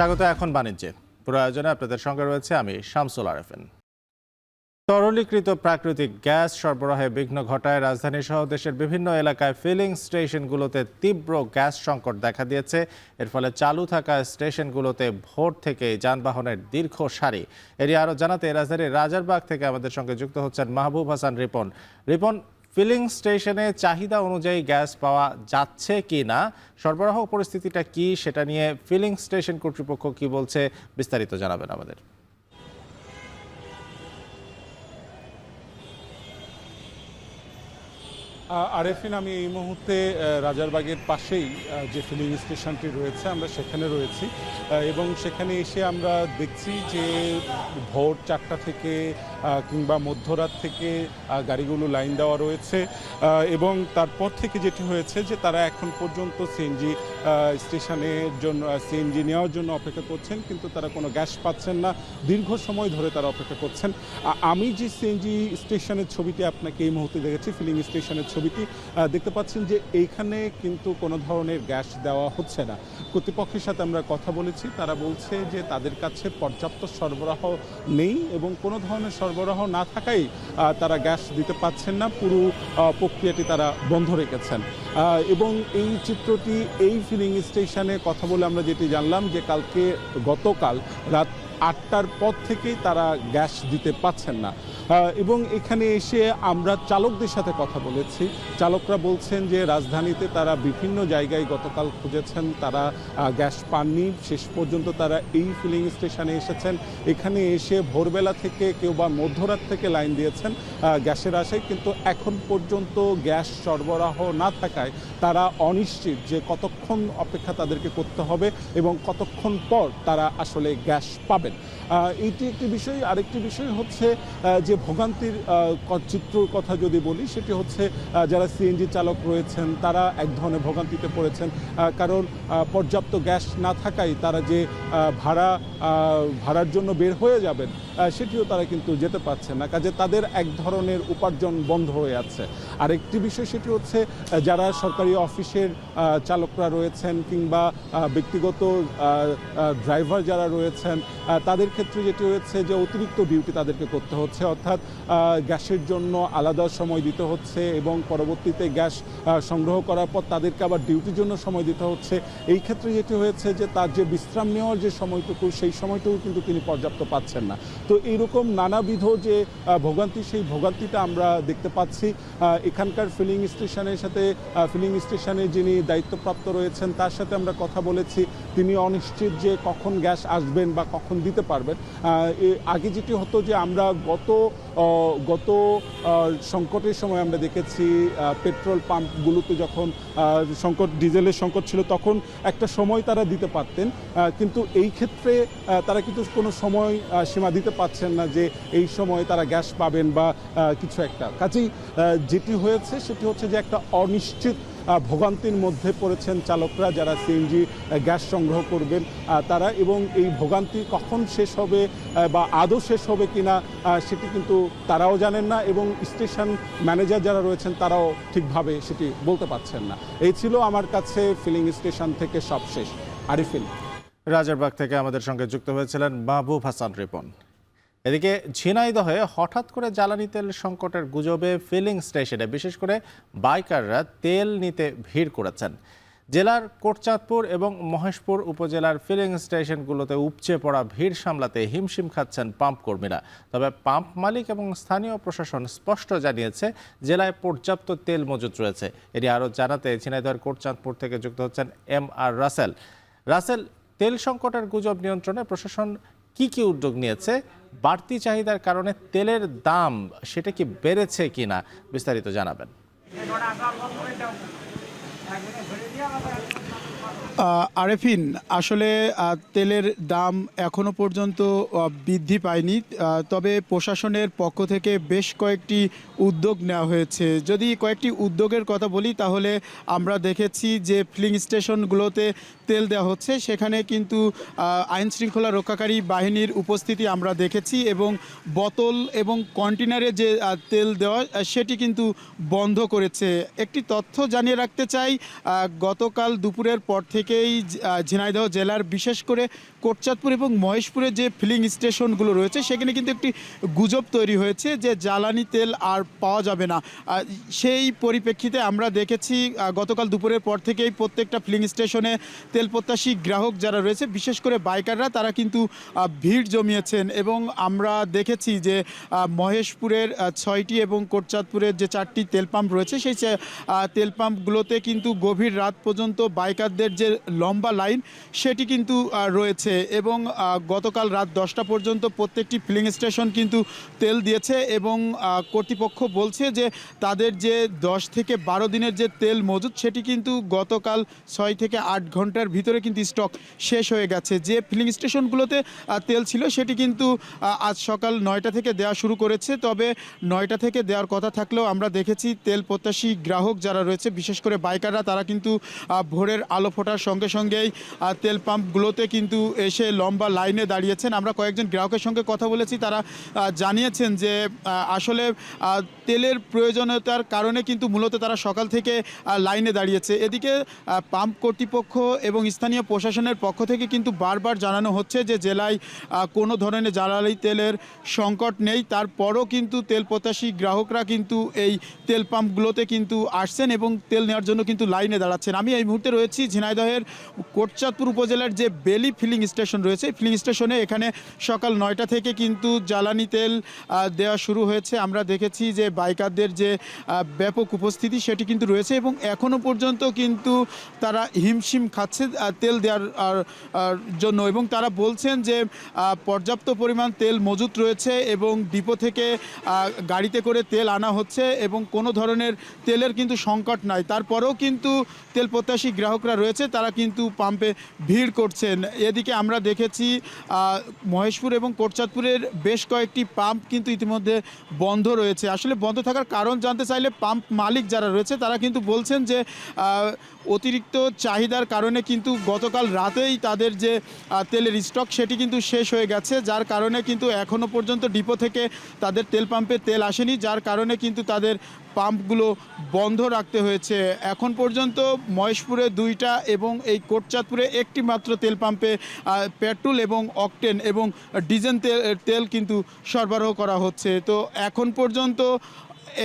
স্বাগত এখন বাণিজ্যে। পুরো আয়োজনে আপনাদের সঙ্গে রয়েছে আমি শামসুল আরেফিন। তরলীকৃত প্রাকৃতিক গ্যাস সরবরাহে বিঘ্ন ঘটায় রাজধানী সহ দেশের বিভিন্ন এলাকায় ফিলিং স্টেশনগুলোতে তীব্র গ্যাস সংকট দেখা দিয়েছে। এর ফলে চালু থাকা স্টেশনগুলোতে ভোর থেকে যানবাহনের দীর্ঘ সারি। এরই আরও জানাতে রাজধানীর রাজারবাগ থেকে আমাদের সঙ্গে যুক্ত হচ্ছেন মাহবুব হাসান রিপন। রিপন, ফিলিং স্টেশনে চাহিদা অনুযায়ী গ্যাস পাওয়া যাচ্ছে কি না, সরবরাহ পরিস্থিতিটা কি, সেটা নিয়ে ফিলিং স্টেশন কর্তৃপক্ষ কি বলছে, বিস্তারিত জানাবেন আমাদের। আরেফিন, আমি এই মুহূর্তে রাজারবাগের পাশেই যে ফিলিং স্টেশনটি রয়েছে আমরা সেখানে রয়েছি এবং সেখানে এসে আমরা দেখছি যে ভোর 4টা থেকে কিংবা মধ্যরাত থেকে গাড়িগুলো লাইন দেওয়া রয়েছে এবং তারপর থেকে যেটি হয়েছে যে তারা এখন পর্যন্ত সিএনজি স্টেশনের জন্য সিএনজি নেওয়ার জন্য অপেক্ষা করছেন, কিন্তু তারা কোনো গ্যাস পাচ্ছেন না। দীর্ঘ সময় ধরে তারা অপেক্ষা করছেন। আমি যে সিএনজি স্টেশনের ছবিটি আপনাকে এই মুহূর্তে দেখেছি, ফিলিং স্টেশনের ছবিটি দেখতে পাচ্ছেন যে এইখানে কিন্তু কোনো ধরনের গ্যাস দেওয়া হচ্ছে না। কর্তৃপক্ষের সাথে আমরা কথা বলেছি, তারা বলছে যে তাদের কাছে পর্যাপ্ত সরবরাহ নেই এবং কোনো ধরনের সরবরাহ না থাকায় তারা গ্যাস দিতে পারছেন না। পুরো প্রক্রিয়াটি তারা বন্ধ রেখেছেন এবং এই চিত্রটি এই ফিলিং স্টেশনে কথা বলে আমরা যেটি জানলাম যে গতকাল রাত 8টার পর থেকেই তারা গ্যাস দিতে পাচ্ছেন না এবং এখানে এসে আমরা চালকদের সাথে কথা বলেছি। চালকরা বলছেন যে রাজধানীতে তারা বিভিন্ন জায়গায় গতকাল খুঁজেছেন, তারা গ্যাস পাননি। শেষ পর্যন্ত তারা এই ফিলিং স্টেশনে এসেছেন। এখানে এসে ভোরবেলা থেকে কেউ বা মধ্যরাত থেকে লাইন দিয়েছেন গ্যাসের আশায়, কিন্তু এখন পর্যন্ত গ্যাস সরবরাহ না থাকায় তারা অনিশ্চিত যে কতক্ষণ অপেক্ষা তাদেরকে করতে হবে এবং কতক্ষণ পর তারা আসলে গ্যাস পাবেন। এইটি একটি বিষয়। আরেকটি বিষয় হচ্ছে যে ভোগান্তির চিত্রর কথা যদি বলি, সেটি হচ্ছে যারা সিএনজি চালক রয়েছেন তারা এক ধরনের ভোগান্তিতে পড়েছেন, কারণ পর্যাপ্ত গ্যাস না থাকায় তারা যে ভাড়ার জন্য বের হয়ে যাবেন সেটিও তারা কিন্তু যেতে পারছেন না। কাজে তাদের এক ধরনের উপার্জন বন্ধ হয়ে আছে। আরেকটি বিষয় সেটি হচ্ছে যারা সরকারি অফিসের চালকরা রয়েছেন কিংবা ব্যক্তিগত ড্রাইভার যারা রয়েছেন তাদের ক্ষেত্রে যেটি হয়েছে যে অতিরিক্ত ডিউটি তাদেরকে করতে হচ্ছে, অর্থাৎ গ্যাসের জন্য আলাদা সময় দিতে হচ্ছে এবং পরবর্তীতে গ্যাস সংগ্রহ করার পর তাদেরকে আবার ডিউটির জন্য সময় দিতে হচ্ছে। এই ক্ষেত্রে যেটি হয়েছে যে তার যে বিশ্রাম নেওয়ার যে সময়টুকু, সেই সময়টুকু কিন্তু তিনি পর্যাপ্ত পাচ্ছেন না। তো এইরকম নানাবিধ যে ভোগান্তি, সেই ভোগান্তিটা আমরা দেখতে পাচ্ছি। এখানকার ফিলিং স্টেশনে যিনি দায়িত্বপ্রাপ্ত রয়েছেন তার সাথে আমরা কথা বলেছি। তিনি অনিশ্চিত যে কখন গ্যাস আসবেন বা কখন দিতে পারবেন। আগে যেটি হতো যে আমরা গত সংকটের সময় আমরা দেখেছি পেট্রোল পাম্পগুলোতে যখন ডিজেলের সংকট ছিল তখন একটা সময় তারা দিতে পারতেন, কিন্তু এই ক্ষেত্রে তারা কিন্তু কোনো সময় সীমা দিতে পারছেন না যে এই সময় তারা গ্যাস পাবেন বা কিছু একটা। কাজেই যেটি হয়েছে সেটি হচ্ছে যে একটা অনিশ্চিত ভোগান্তির মধ্যে পড়েছেন চালকরা যারা সিএনজি গ্যাস সংগ্রহ করবেন তারা, এবং এই ভোগান্তি কখন শেষ হবে বা আদৌ শেষ হবে কিনা সেটি কিন্তু তারাও জানেন না এবং স্টেশন ম্যানেজার যারা রয়েছেন তারাও ঠিকভাবে সেটি বলতে পারছেন না। এই ছিল আমার কাছে ফিলিং স্টেশন থেকে সবশেষ। আরিফিন। রাজারবাগ থেকে আমাদের সঙ্গে যুক্ত হয়েছিলেন মাহবুব হাসান রিপন। এদিকে ঝিনাইদহে হঠাৎ করে জ্বালানি তেল সংকটের গুজবে ফিলিং স্টেশনে বিশেষ করে বাইকাররা তেল নিতে ভিড় করেছেন। জেলার কোটচাঁদপুর এবং মহেশপুর উপজেলার ফিলিং স্টেশনগুলোতে উপচে পড়া ভিড় সামলাতে হিমশিম খাচ্ছেন পাম্প কর্মীরা। তবে পাম্প মালিক এবং স্থানীয় প্রশাসন স্পষ্ট জানিয়েছে জেলায় পর্যাপ্ত তেল মজুত রয়েছে। এটি আরও জানাতে ঝিনাইদহের কোটচাঁদপুর থেকে যুক্ত হচ্ছেন MR রাসেল। তেল সংকটের গুজব নিয়ন্ত্রণে প্রশাসন কি উদ্যোগ নিয়েছে? বাড়তি চাহিদার কারণে তেলের দাম সেটা কি বেড়েছে কিনা, বিস্তারিত জানাবেন। আরেফিন, আসলে তেলের দাম এখনো পর্যন্ত বৃদ্ধি পায়নি, তবে প্রশাসনের পক্ষ থেকে বেশ কয়েকটি উদ্যোগ নেওয়া হয়েছে। যদি কয়েকটি উদ্যোগের কথা বলি তাহলে আমরা দেখেছি যে ফিলিং স্টেশনগুলোতে তেল দেওয়া হচ্ছে সেখানে কিন্তু আইন শৃঙ্খলা রক্ষাকারী বাহিনীর উপস্থিতি আমরা দেখেছি এবং বোতল এবং কন্টেনারে যে তেল দেওয়া সেটি কিন্তু বন্ধ করেছে। একটি তথ্য জানিয়ে রাখতে চাই, গতকাল দুপুরের পর থেকেই ঝিনাইদহ জেলার বিশেষ করে কোটচাঁদপুর এবং মহেশপুরে যে ফিলিং স্টেশনগুলো রয়েছে সেখানে কিন্তু একটি গুজব তৈরি হয়েছে যে জ্বালানি তেল আর পাওয়া যাবে না। সেই পরিপ্রেক্ষিতে আমরা দেখেছি গতকাল দুপুরের পর থেকেই প্রত্যেকটা ফিলিং স্টেশনে তেল প্রত্যাশী গ্রাহক যারা রয়েছে বিশেষ করে বাইকাররা তারা কিন্তু ভিড় জমিয়েছেন এবং আমরা দেখেছি যে মহেশপুরের 6টি এবং কোটচাঁদপুরের যে 4টি তেল পাম্প রয়েছে সেই তেল পাম্পগুলোতে কিন্তু গভীর রাত পর্যন্ত বাইকারদের যে লম্বা লাইন সেটি কিন্তু রয়েছে এবং গতকাল রাত 10টা পর্যন্ত প্রত্যেকটি ফিলিং স্টেশন কিন্তু তেল দিয়েছে এবং কর্তৃপক্ষ বলছে যে তাদের যে 10 থেকে 12 দিনের যে তেল মজুদ সেটি কিন্তু গতকাল 6 থেকে 8 ঘন্টার ভিতরে কিন্তু স্টক শেষ হয়ে গেছে। যে ফিলিং স্টেশনগুলোতে তেল ছিল সেটি কিন্তু আজ সকাল 9টা থেকে দেওয়া শুরু করেছে, তবে 9টা থেকে দেওয়ার কথা থাকলেও আমরা দেখেছি তেল প্রত্যাশী গ্রাহক যারা রয়েছে বিশেষ করে বাইকাররা তারা কিন্তু ভোরের আলো ফোটার সঙ্গে সঙ্গেই তেল পাম্পগুলোতে কিন্তু এসে লম্বা লাইনে দাঁড়িয়েছেন। আমরা কয়েকজন গ্রাহকের সঙ্গে কথা বলেছি, তারা জানিয়েছেন যে আসলে তেলের প্রয়োজনীয়তার কারণে কিন্তু মূলত তারা সকাল থেকে লাইনে দাঁড়িয়েছে। এদিকে পাম্প কর্তৃপক্ষ এবং স্থানীয় প্রশাসনের পক্ষ থেকে কিন্তু বারবার জানানো হচ্ছে যে জেলায় কোনো ধরনের জ্বালানি তেলের সংকট নেই, তারপরও কিন্তু তেল প্রত্যাশী গ্রাহকরা কিন্তু এই তেল পাম্পগুলোতে কিন্তু আসছেন এবং তেল নেওয়ার জন্য কিন্তু লাইনে দাঁড়াচ্ছেন। আমি এই মুহূর্তে রয়েছি ঝিনাইদহের কোটচাঁদপুর উপজেলার যে বেলি ফিলিং স্টেশন রয়েছে, ফিলিং স্টেশনে এখানে সকাল 9টা থেকে কিন্তু জ্বালানি তেল দেওয়া শুরু হয়েছে। আমরা দেখেছি যে বাইকারদের যে ব্যাপক উপস্থিতি সেটি কিন্তু রয়েছে এবং এখনও পর্যন্ত কিন্তু তারা হিমশিম খাচ্ছে তেল দেওয়ার জন্য এবং তারা বলছেন যে পর্যাপ্ত পরিমাণ তেল মজুত রয়েছে এবং ডিপো থেকে গাড়িতে করে তেল আনা হচ্ছে এবং কোনো ধরনের তেলের কিন্তু সংকট নাই। তারপরেও কিন্তু তেল প্রত্যাশী গ্রাহকরা রয়েছে তারা কিন্তু পাম্পে ভিড় করছেন। এদিকে আমরা দেখেছি মহেশপুর এবং কোটচাঁদপুরের বেশ কয়েকটি পাম্প কিন্তু ইতিমধ্যে বন্ধ রয়েছে। আসলে বন্ধ থাকার কারণ জানতে চাইলে পাম্প মালিক যারা রয়েছে তারা কিন্তু বলছেন যে অতিরিক্ত চাহিদার কারণে কিন্তু গতকাল রাতেই তাদের যে তেলের স্টক সেটি কিন্তু শেষ হয়ে গেছে, যার কারণে কিন্তু এখনও পর্যন্ত ডিপো থেকে তাদের তেল পাম্পে তেল আসেনি, যার কারণে কিন্তু তাদের পাম্পগুলো বন্ধ রাখতে হয়েছে। এখন পর্যন্ত মহেশপুরে 2টা এবং এই কোটচাঁদপুরে একটি মাত্র তেল পাম্পে পেট্রোল এবং অকটেন এবং ডিজেল তেল কিন্তু সরবরাহ করা হচ্ছে। তো এখন পর্যন্ত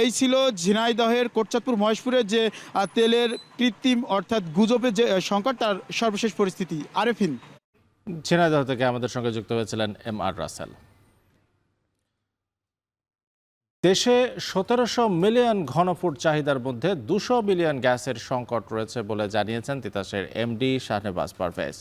এই ছিল ঝিনাইদহের কোটচাঁদপুর মহেশপুরের যে তেলের কৃত্রিম অর্থাৎ গুজবের যে সংকট তার সর্বশেষ পরিস্থিতি। আরেফিন, ঝিনাইদহ থেকে আমাদের সঙ্গে যুক্ত হয়েছিলেন MR রাসেল। দেশে 1700 মিলিয়ন ঘনফুট চাহিদার মধ্যে 200 বিলিয়ন গ্যাসের সংকট রয়েছে বলে জানিয়েছেন তিতাসের MD শাহনেবাজ পারভেজ।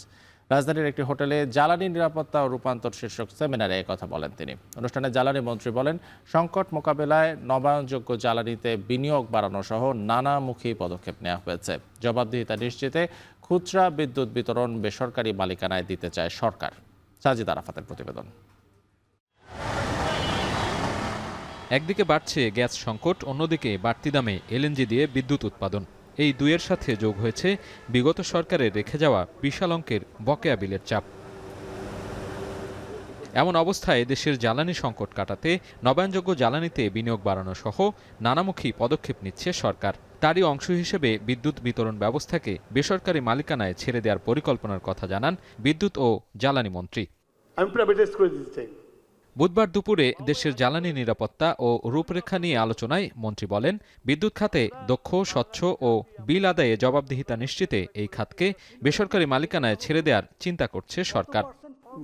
রাজধানীর একটি হোটেলে জ্বালানি নিরাপত্তা ও রূপান্তর শীর্ষক সেমিনারে কথা বলেন তিনি। অনুষ্ঠানে জ্বালানি মন্ত্রী বলেন, সংকট মোকাবেলায় নবায়নযোগ্য জ্বালানিতে বিনিয়োগ বাড়ানো সহ নানামুখী পদক্ষেপ নেওয়া হয়েছে। জবাবদিহিতা নিশ্চিতে খুচরা বিদ্যুৎ বিতরণ বেসরকারি মালিকানায় দিতে চায় সরকার। সাজিদ আরাফাতের প্রতিবেদন। একদিকে বাড়ছে গ্যাস সংকট, অন্যদিকে বাড়তি দামে এলএনজি দিয়ে বিদ্যুৎ উৎপাদন। এই দুইয়ের সাথে যোগ হয়েছে বিগত সরকারের রেখে যাওয়া বিশাল অঙ্কের বকেয়া বিলের চাপ। এমন অবস্থায় দেশের জ্বালানি সংকট কাটাতে নবায়নযোগ্য জ্বালানিতে বিনিয়োগ বাড়ানো সহ নানামুখী পদক্ষেপ নিচ্ছে সরকার। তারই অংশ হিসেবে বিদ্যুৎ বিতরণ ব্যবস্থাকে বেসরকারি মালিকানায় ছেড়ে দেওয়ার পরিকল্পনার কথা জানান বিদ্যুৎ ও জ্বালানি মন্ত্রী। বুধবার দুপুরে দেশের জ্বালানি নিরাপত্তা ও রূপরেখা নিয়ে আলোচনায় মন্ত্রী বলেন, বিদ্যুৎ খাতে দক্ষ, স্বচ্ছ ও বিল আদায়ে জবাবদিহিতা নিশ্চিতে এই খাতকে বেসরকারি মালিকানায় ছেড়ে দেওয়ার চিন্তা করছে সরকার।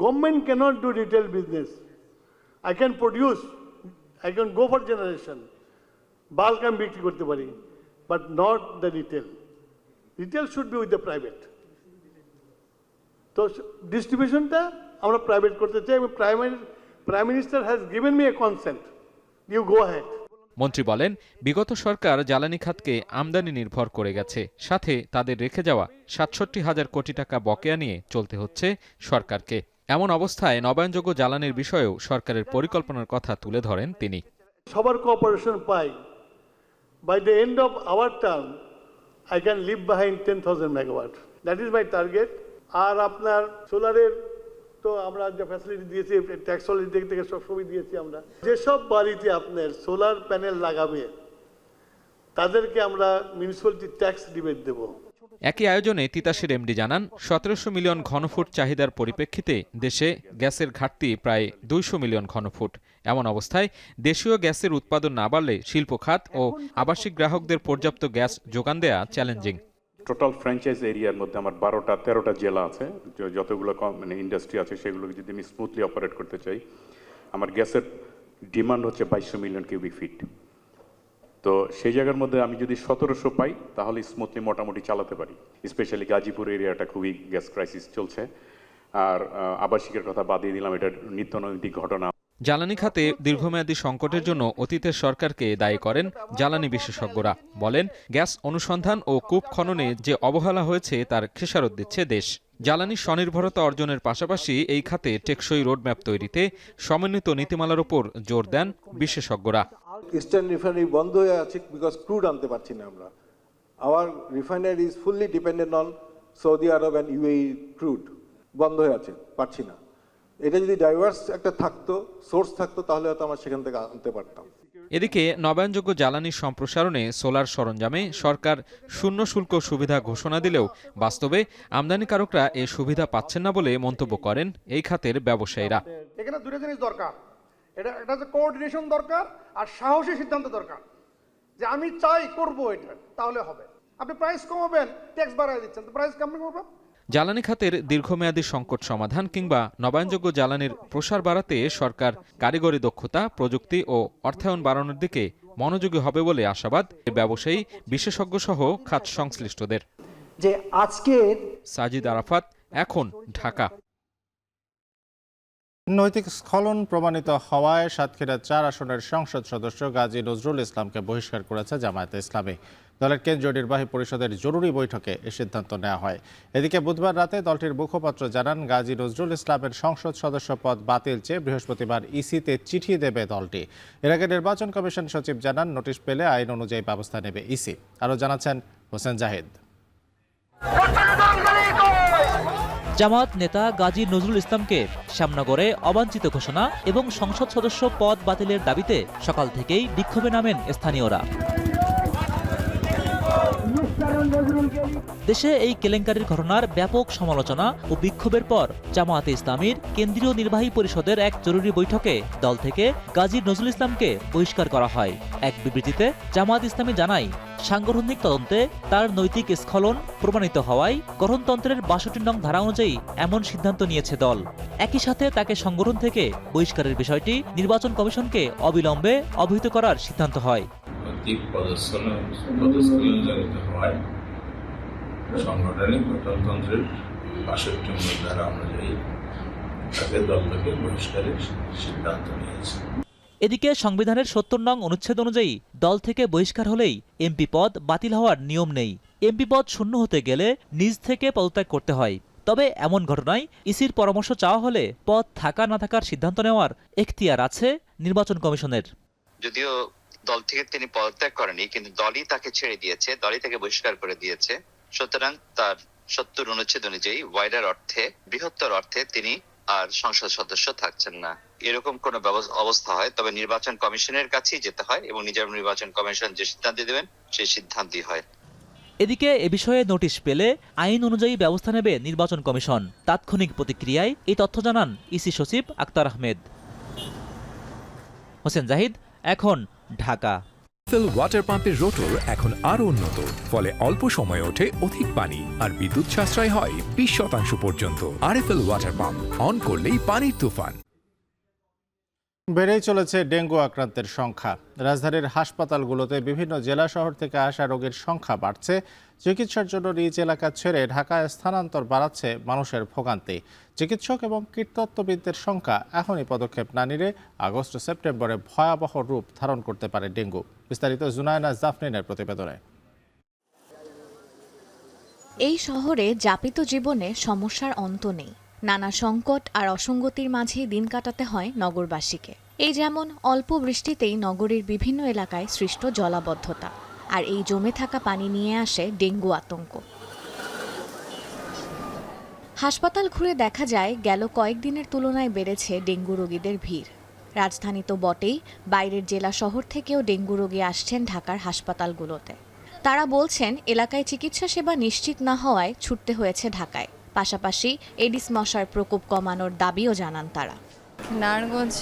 Government cannot do retail business. I can produce, I can go for generation. Bulk আমি বিক্রি করতে পারি, but not the retail. Retail should be with the private. তো ডিস্ট্রিবিউশনটা আমরা প্রাইভেট করতে চাই এবং Prime Minister has given me a consent. You go ahead. মন্ত্রী বলেন, বিগত সরকার জ্বালানি খাতকে আমদানি নির্ভর করে গেছে, সাথে তাদের রেখে যাওয়া ৬৭,০০০ কোটি টাকা বকেয়া নিয়ে চলতে হচ্ছে সরকারকে। এমন অবস্থায় নবায়নযোগ্য জ্বালানির বিষয়েও সরকারের পরিকল্পনার কথা তুলে ধরেন তিনি। সবার cooperation pi. By the end of our term, I can leave behind 10,000 megawatt. That is my target. আর আপনার সোলারের তো আমরা যে ফ্যাসিলিটি দিয়েছি, ট্যাক্স হলিডে থেকে সব সময় দিয়েছি আমরা। যেসব বাড়িতে আপনার সোলার প্যানেল লাগাবে তাদেরকে আমরা মিউনিসিপ্যালিটি ট্যাক্স রিবেট দেবো। একই আয়োজনে তিতাসের এমডি জানান ১৭০০ মিলিয়ন ঘনফুট চাহিদার পরিপ্রেক্ষিতে দেশে গ্যাসের ঘাটতি প্রায় ২০০ মিলিয়ন ঘনফুট। এমন অবস্থায় দেশীয় গ্যাসের উৎপাদন না বাড়লে শিল্প খাত ও আবাসিক গ্রাহকদের পর্যাপ্ত গ্যাস যোগান দেয়া চ্যালেঞ্জিং। টোটাল ফ্র্যাঞ্চাইজ এরিয়ার মধ্যে আমার ১২-১৩টা জেলা আছে, যতগুলো মানে ইন্ডাস্ট্রি আছে সেগুলোকে যদি আমি স্মুথলি অপারেট করতে চাই, আমার গ্যাসের ডিমান্ড হচ্ছে ২২০০ মিলিয়ন কিউবিক ফিট। তো সেই জায়গার মধ্যে আমি যদি ১৭০০ পাই তাহলে স্মুথলি মোটামুটি চালাতে পারি। স্পেশালি গাজীপুর এরিয়াটা খুবই গ্যাস ক্রাইসিস চলছে, আর আবাসিকের কথা বাদিয়ে দিলাম, এটা নিত্যনৈমিত্তিক ঘটনা। জ্বালানি খাতে দীর্ঘমেয়াদী সংকটের জন্য অতীতের সরকারকে দায়ী করেন জ্বালানি বিশেষজ্ঞরা। বলেন, গ্যাস অনুসন্ধান ও কূপ খননে যে অবহেলা হয়েছে তার খেসারত দিচ্ছে দেশ। জ্বালানি স্বনির্ভরতা অর্জনের পাশাপাশি এই খাতে টেকসই রোডম্যাপ তৈরিতে সমন্বিত নীতিমালার উপর জোর দেন বিশেষজ্ঞরা। ইস্টার্ন রিফাইনারি বন্ধ হয়ে আছে বিকজ ক্রুড আনতে পারছি না আমরা। Our refinery is fully dependent on Saudi Arab and UAE crude. বন্ধ হয়ে আছে, পারছি না। এটা যদি ডাইভার্স একটা থাকতো, সোর্স থাকতো, তাহলে হয়তো আমরা সেখান থেকে আনতে পারতাম। এদিকে নবায়নযোগ্য জ্বালানি সম্প্রসারণে সোলার সরঞ্জামে সরকার শূন্য শুল্ক সুবিধা ঘোষণা দিলেও বাস্তবে আমদানিকারকরা এ সুবিধা পাচ্ছেন না বলে মন্তব্য করেন এই খাতের ব্যবসায়ীরা। এখানে দুটো জিনিস দরকার, এটা হচ্ছে কোঅর্ডিনেশন দরকার আর সাহসী সিদ্ধান্ত দরকার, যে আমি চাই করব এটা, তাহলে হবে। আপনি প্রাইস কমাবেন, ট্যাক্স বাড়ায় দিচ্ছেন, তো প্রাইস কেমন করবেন? জ্বালানি খাতের দীর্ঘমেয়াদী সংকট সমাধান কিংবা নবায়নযোগ্য জ্বালানির প্রসার বাড়াতে সরকার কারিগরি দক্ষতা, প্রযুক্তি ও অর্থায়ন বাড়ানোর দিকে মনোযোগী হবে বলে আশাবাদ ব্যবসায়ী, বিশেষজ্ঞ সহ খাত সংশ্লিষ্টদের। যে আজকে সাজিদ আরাফাত, এখন, ঢাকা। নৈতিক স্খলন প্রমাণিত হওয়ায় সাতক্ষীরা ৪ আসনের সংসদ সদস্য গাজী নজরুল ইসলামকে বহিষ্কার করেছে জামায়াতে ইসলামী। দলের কেন্দ্রীয় নির্বাহী পরিষদের জরুরি বৈঠকে এ সিদ্ধান্ত নেওয়া হয়। এদিকে বুধবার রাতে দলটির মুখপাত্র জানান, গাজী নজরুল ইসলামের সংসদ সদস্য পদ বাতিল চেয়ে বৃহস্পতিবার ইসিতে চিঠি দেবে দলটি। এর আগে নির্বাচন কমিশন সচিব জানান, নোটিশ পেলে আইন অনুযায়ী ব্যবস্থা নেবে ইসি। আরও জানাচ্ছেন হোসেন জাহিদ। জামায়াত নেতা গাজী নজরুল ইসলামকে শ্যামনগরে অবাঞ্ছিত ঘোষণা এবং সংসদ সদস্য পদ বাতিলের দাবিতে সকাল থেকেই বিক্ষোভে নামেন স্থানীয়রা। দেশে এই কেলেঙ্কারির ঘটনার ব্যাপক সমালোচনা ও বিক্ষোভের পর জামায়াতে ইসলামীর কেন্দ্রীয় নির্বাহী পরিষদের এক জরুরি বৈঠকে দল থেকে গাজী নজরুল ইসলামকে বহিষ্কার করা হয়। এক বিবৃতিতে জামায়াত ইসলামী জানায়, সাংগঠনিক তদন্তে তার নৈতিক স্খলন প্রমাণিত হওয়ায় গঠনতন্ত্রের ৬২ নং ধারা অনুযায়ী এমন সিদ্ধান্ত নিয়েছে দল। একই সাথে তাকে সংগঠন থেকে বহিষ্কারের বিষয়টি নির্বাচন কমিশনকে অবিলম্বে অবহিত করার সিদ্ধান্ত হয়। সাংগঠনিক গঠনতন্ত্রের ৬২ নং ধারা অনুযায়ী তাকে দল থেকে বহিষ্কারের সিদ্ধান্ত নিয়েছে। এদিকে সংবিধানের ৭০ নং অনুচ্ছেদ অনুযায়ী দল থেকে বহিষ্কার হলেই এমপি পদ বাতিল হওয়ার নিয়ম নেই। এমপি পদ শূন্য হতে গেলে নিজ থেকে পদত্যাগ করতে হয়। তবে এমন ঘটনায় ইসির পরামর্শ চাওয়া হলে পদ থাকা না থাকার সিদ্ধান্ত নেওয়ার এখতিয়ার আছে নির্বাচন কমিশনের। যদিও দল থেকে তিনি পদত্যাগ করেনি, কিন্তু দলই তাকে ছেড়ে দিয়েছে, দলই তাকে বহিষ্কার করে দিয়েছে। সুতরাং তার ৭০ অনুচ্ছেদ অনুযায়ী ওয়াইডার অর্থে, বৃহত্তর অর্থে তিনি আর সংসদ সদস্য থাকছেন না। এরকম কোন অবস্থা হয় তবে নির্বাচন কমিশনের কাছেই যেতে হয় এবং নির্বাচন কমিশন যে সিদ্ধান্ত দেবেন সেই সিদ্ধান্তই হয়। এদিকে এ বিষয়ে নোটিশ পেলে আইন অনুযায়ী ব্যবস্থা নেবে নির্বাচন কমিশন। তাৎক্ষণিক প্রতিক্রিয়ায় এই তথ্য জানান ইসি সচিব আক্তার আহমেদ। হোসেন জাহিদ, এখন, ঢাকা। আরএফএল ওয়াটার পাম্পের রোটর এখন আরো উন্নত, ফলে অল্প সময়ে ওঠে অধিক পানি আর বিদ্যুৎ সাশ্রয় হয় 20% পর্যন্ত। আরএফএল ওয়াটার পাম্প, অন করলেই পানির তুফান। বেড়েই চলেছে ডেঙ্গু আক্রান্তের সংখ্যা। রাজধানীর হাসপাতালগুলোতে বিভিন্ন জেলা শহর থেকে আসা রোগীর সংখ্যা বাড়ছে। চিকিৎসার জন্য নিজ এলাকা ছেড়ে ঢাকায় স্থানান্তর বাড়াচ্ছে মানুষের ভোগান্তি। চিকিৎসক এবং কীটতত্ত্ববিদদের সংখ্যা এখনই পদক্ষেপ না নিলে আগস্ট সেপ্টেম্বরে ভয়াবহ রূপ ধারণ করতে পারে ডেঙ্গু। বিস্তারিত জুনায়না জাফরিনের প্রতিবেদনে। এই শহরে যাপিত জীবনে সমস্যার অন্ত নেই। নানা সংকট আর অসঙ্গতির মাঝেই দিন কাটাতে হয় নগরবাসীকে। এই যেমন অল্প বৃষ্টিতেই নগরীর বিভিন্ন এলাকায় সৃষ্ট জলাবদ্ধতা, আর এই জমে থাকা পানি নিয়ে আসে ডেঙ্গু আতঙ্ক। হাসপাতাল ঘুরে দেখা যায় গেল কয়েকদিনের তুলনায় বেড়েছে ডেঙ্গু রোগীদের ভিড়। রাজধানী তো বটেই, বাইরের জেলা শহর থেকেও ডেঙ্গু রোগী আসছেন ঢাকার হাসপাতালগুলোতে। তারা বলছেন এলাকায় চিকিৎসা সেবা নিশ্চিত না হওয়ায় ছুটতে হয়েছে ঢাকায়। পাশাপাশি এডিস মশার প্রকোপ কমানোর দাবিও জানান তারা। নারায়ণগঞ্জ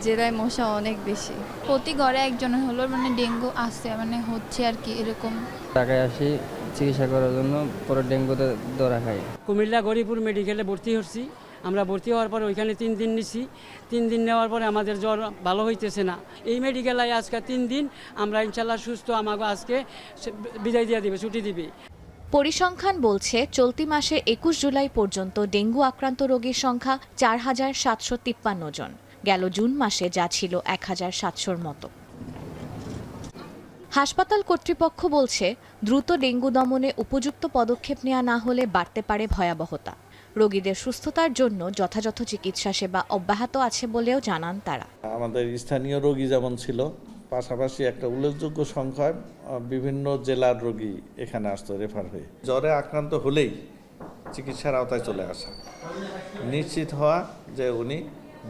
জেলায় মশা অনেক বেশি, প্রতি ঘরে একজনের হলো ডেঙ্গু আসছে হচ্ছে আর কি এরকম। ঢাকায় আসি চিকিৎসা করার জন্য, পরে ডেঙ্গুতে ধরা খাই। কুমিল্লা গরিপুর মেডিকেলে ভর্তি হচ্ছি। আমরা ভর্তি হওয়ার পরে ওইখানে 3 দিন নিছি। 3 দিন নেওয়ার পরে আমাদের জ্বর ভালো হইতেছে না। এই মেডিকেলে আজকে 3 দিন, আমরা ইনশাল্লাহ সুস্থ। আমাকে আজকে বিদায় দিয়ে দিবে, ছুটি দিবে। পরিসংখ্যান বলছে চলতি মাসে 21 জুলাই পর্যন্ত ডেঙ্গু আক্রান্ত রোগীর সংখ্যা 4753 জন। গেল জুন মাসে যা ছিল 1700-র মতো। হাসপাতাল কর্তৃপক্ষ বলছে দ্রুত ডেঙ্গু দমনে উপযুক্ত পদক্ষেপ নেওয়া না হলে বাড়তে পারে ভয়াবহতা। রোগীদের সুস্থতার জন্য যথাযথ চিকিৎসা সেবা অব্যাহত আছে বলেও জানান তারা। আমাদের স্থানীয় রোগী যেমন ছিল, পাশাপাশি একটা উল্লেখযোগ্য সংখ্যায় বিভিন্ন জেলার রোগী এখানে আসতো রেফার হয়ে। জ্বরে আক্রান্ত হলেই চিকিৎসার আওতায় চলে আসা, নিশ্চিত হওয়া যে উনি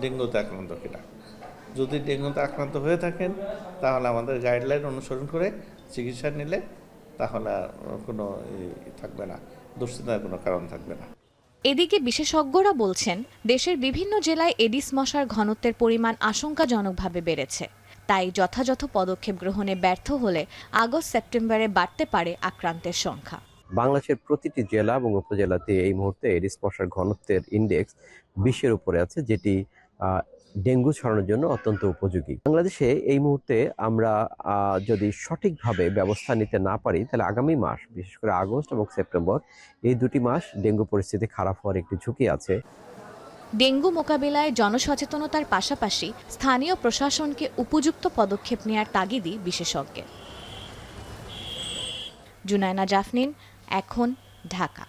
ডেঙ্গুতে আক্রান্ত কিনা। যদি ডেঙ্গুতে আক্রান্ত হয়ে থাকেন তাহলে আমাদের গাইডলাইন অনুসরণ করে চিকিৎসা নিলে তাহলে কোনো থাকবে না, দুশ্চিন্তার কোনো কারণ থাকবে না। এদিকে বিশেষজ্ঞরা বলছেন দেশের বিভিন্ন জেলায় এডিস মশার ঘনত্বের পরিমাণ আশঙ্কাজনকভাবে বেড়েছে। তাই যথাযথ পদক্ষেপ গ্রহণে ব্যর্থ হলে আগস্ট-সেপ্টেম্বরে বাড়তে পারে আক্রান্তের সংখ্যা। বাংলাদেশের প্রতিটি জেলা এবং উপজেলাতে এই মুহূর্তে এডিস মশার ঘনত্বের ইন্ডেক্স 20-এর উপরে আছে, যেটি ডেঙ্গু ছড়ানোর জন্য অত্যন্ত উপযোগী। বাংলাদেশে এই মুহূর্তে আমরা যদি সঠিকভাবে ব্যবস্থা নিতে না পারি তাহলে আগামী মাস, বিশেষ করে আগস্ট এবং সেপ্টেম্বর, এই 2টি মাস ডেঙ্গু পরিস্থিতি খারাপ হওয়ার একটি ঝুঁকি আছে। ডেঙ্গু মোকাবিলায় জনসচেতনতার পাশাপাশি স্থানীয় প্রশাসনকে উপযুক্ত পদক্ষেপ নেওয়ার তাগিদই বিশেষজ্ঞের। জুনায়না জাফরিন, এখন, ঢাকা।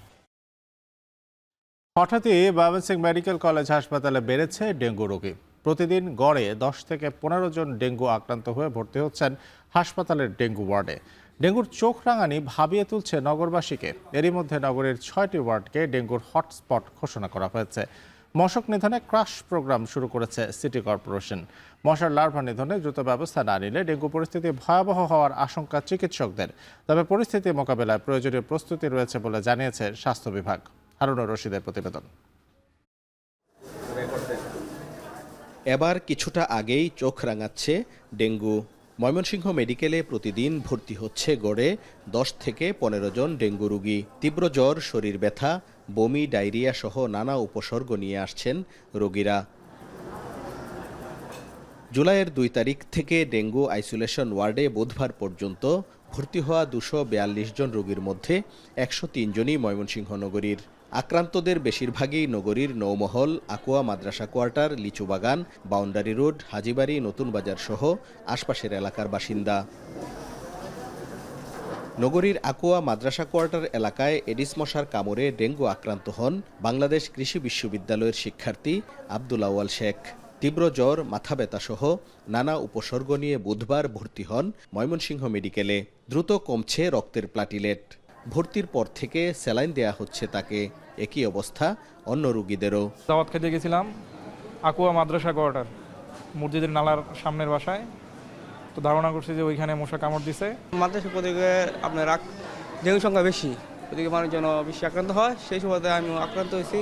হঠাৎই ময়মনসিংহ মেডিকেল কলেজ হাসপাতালে বেড়েছে ডেঙ্গু রোগী। প্রতিদিন গড়ে 10 থেকে 15 জন ডেঙ্গু আক্রান্ত হয়ে ভর্তি হচ্ছেন হাসপাতালের ডেঙ্গু ওয়ার্ডে। ডেঙ্গুর চোখ রাঙানি ভাবিয়ে তুলছে নগরবাসীকে। এরই মধ্যে নগরের 6টি ওয়ার্ডকে ডেঙ্গুর হটস্পট ঘোষণা করা হয়েছে। মশক নিধনে ক্রাশ প্রোগ্রাম শুরু করেছে সিটি কর্পোরেশন। মশার লার্ভা নিধনে দ্রুত ব্যবস্থা না নিলে ডেঙ্গু পরিস্থিতি ভয়াবহ হওয়ার আশঙ্কা চিকিৎসকদের। তবে পরিস্থিতি মোকাবেলায় প্রয়োজনীয় প্রস্তুতি রয়েছে বলে জানিয়েছে স্বাস্থ্য বিভাগ। হারুনুর রশিদের প্রতিবেদন। এবার কিছুটা আগেই চোখ রাঙাচ্ছে ডেঙ্গু। ময়মনসিংহ মেডিকেলে প্রতিদিন ভর্তি হচ্ছে গড়ে 10 থেকে 15 জন ডেঙ্গু রোগী। তীব্র জ্বর, শরীর ব্যথা, বমি, ডায়রিয়া সহ নানা উপসর্গ নিয়ে আসছেন রোগীরা। জুলাইয়ের 2 তারিখ থেকে ডেঙ্গু আইসোলেশন ওয়ার্ডে বুধবার পর্যন্ত ভর্তি হওয়া 242 জন রোগীর মধ্যে 103 জনই ময়মনসিংহ নগরীর। আক্রান্তদের বেশিরভাগই নগরীর নৌমহল, আকুয়া মাদ্রাসা কোয়ার্টার, লিচুবাগান, বাউন্ডারি রোড, হাজীবাড়ি, নতুন বাজার সহ আশপাশের এলাকার বাসিন্দা। নগরীর আকুয়া মাদ্রাসা কোয়ার্টার এলাকায় এডিস মশার কামড়ে ডেঙ্গু আক্রান্ত হন বাংলাদেশ কৃষি বিশ্ববিদ্যালয়ের শিক্ষার্থী আব্দুল আউয়াল শেখ। তীব্র জ্বর, মাথা ব্যথা সহ নানা উপসর্গ নিয়ে বুধবার ভর্তি হন ময়মনসিংহ মেডিকেলে। দ্রুত কমছে রক্তের প্লাটিলেট। ভর্তির পর থেকে স্যালাইন দেয়া হচ্ছে তাকে। একই অবস্থা অন্য রোগীদেরও। দাওয়াত খেতে গেছিলাম আকুয়া মাদ্রাসা কোয়ার্টার, মসজিদের নালার সামনের বাসায়। তো ধারণা করছি যে ওইখানে মশা কামড় দিছে। মাদ্রাসা প্রতিকে আপনার ডেঙ্গু সংখ্যা বেশি, ওদিকে মানুষজন বেশি আক্রান্ত হয়, সেই সময়তে আমি আক্রান্ত হয়েছি।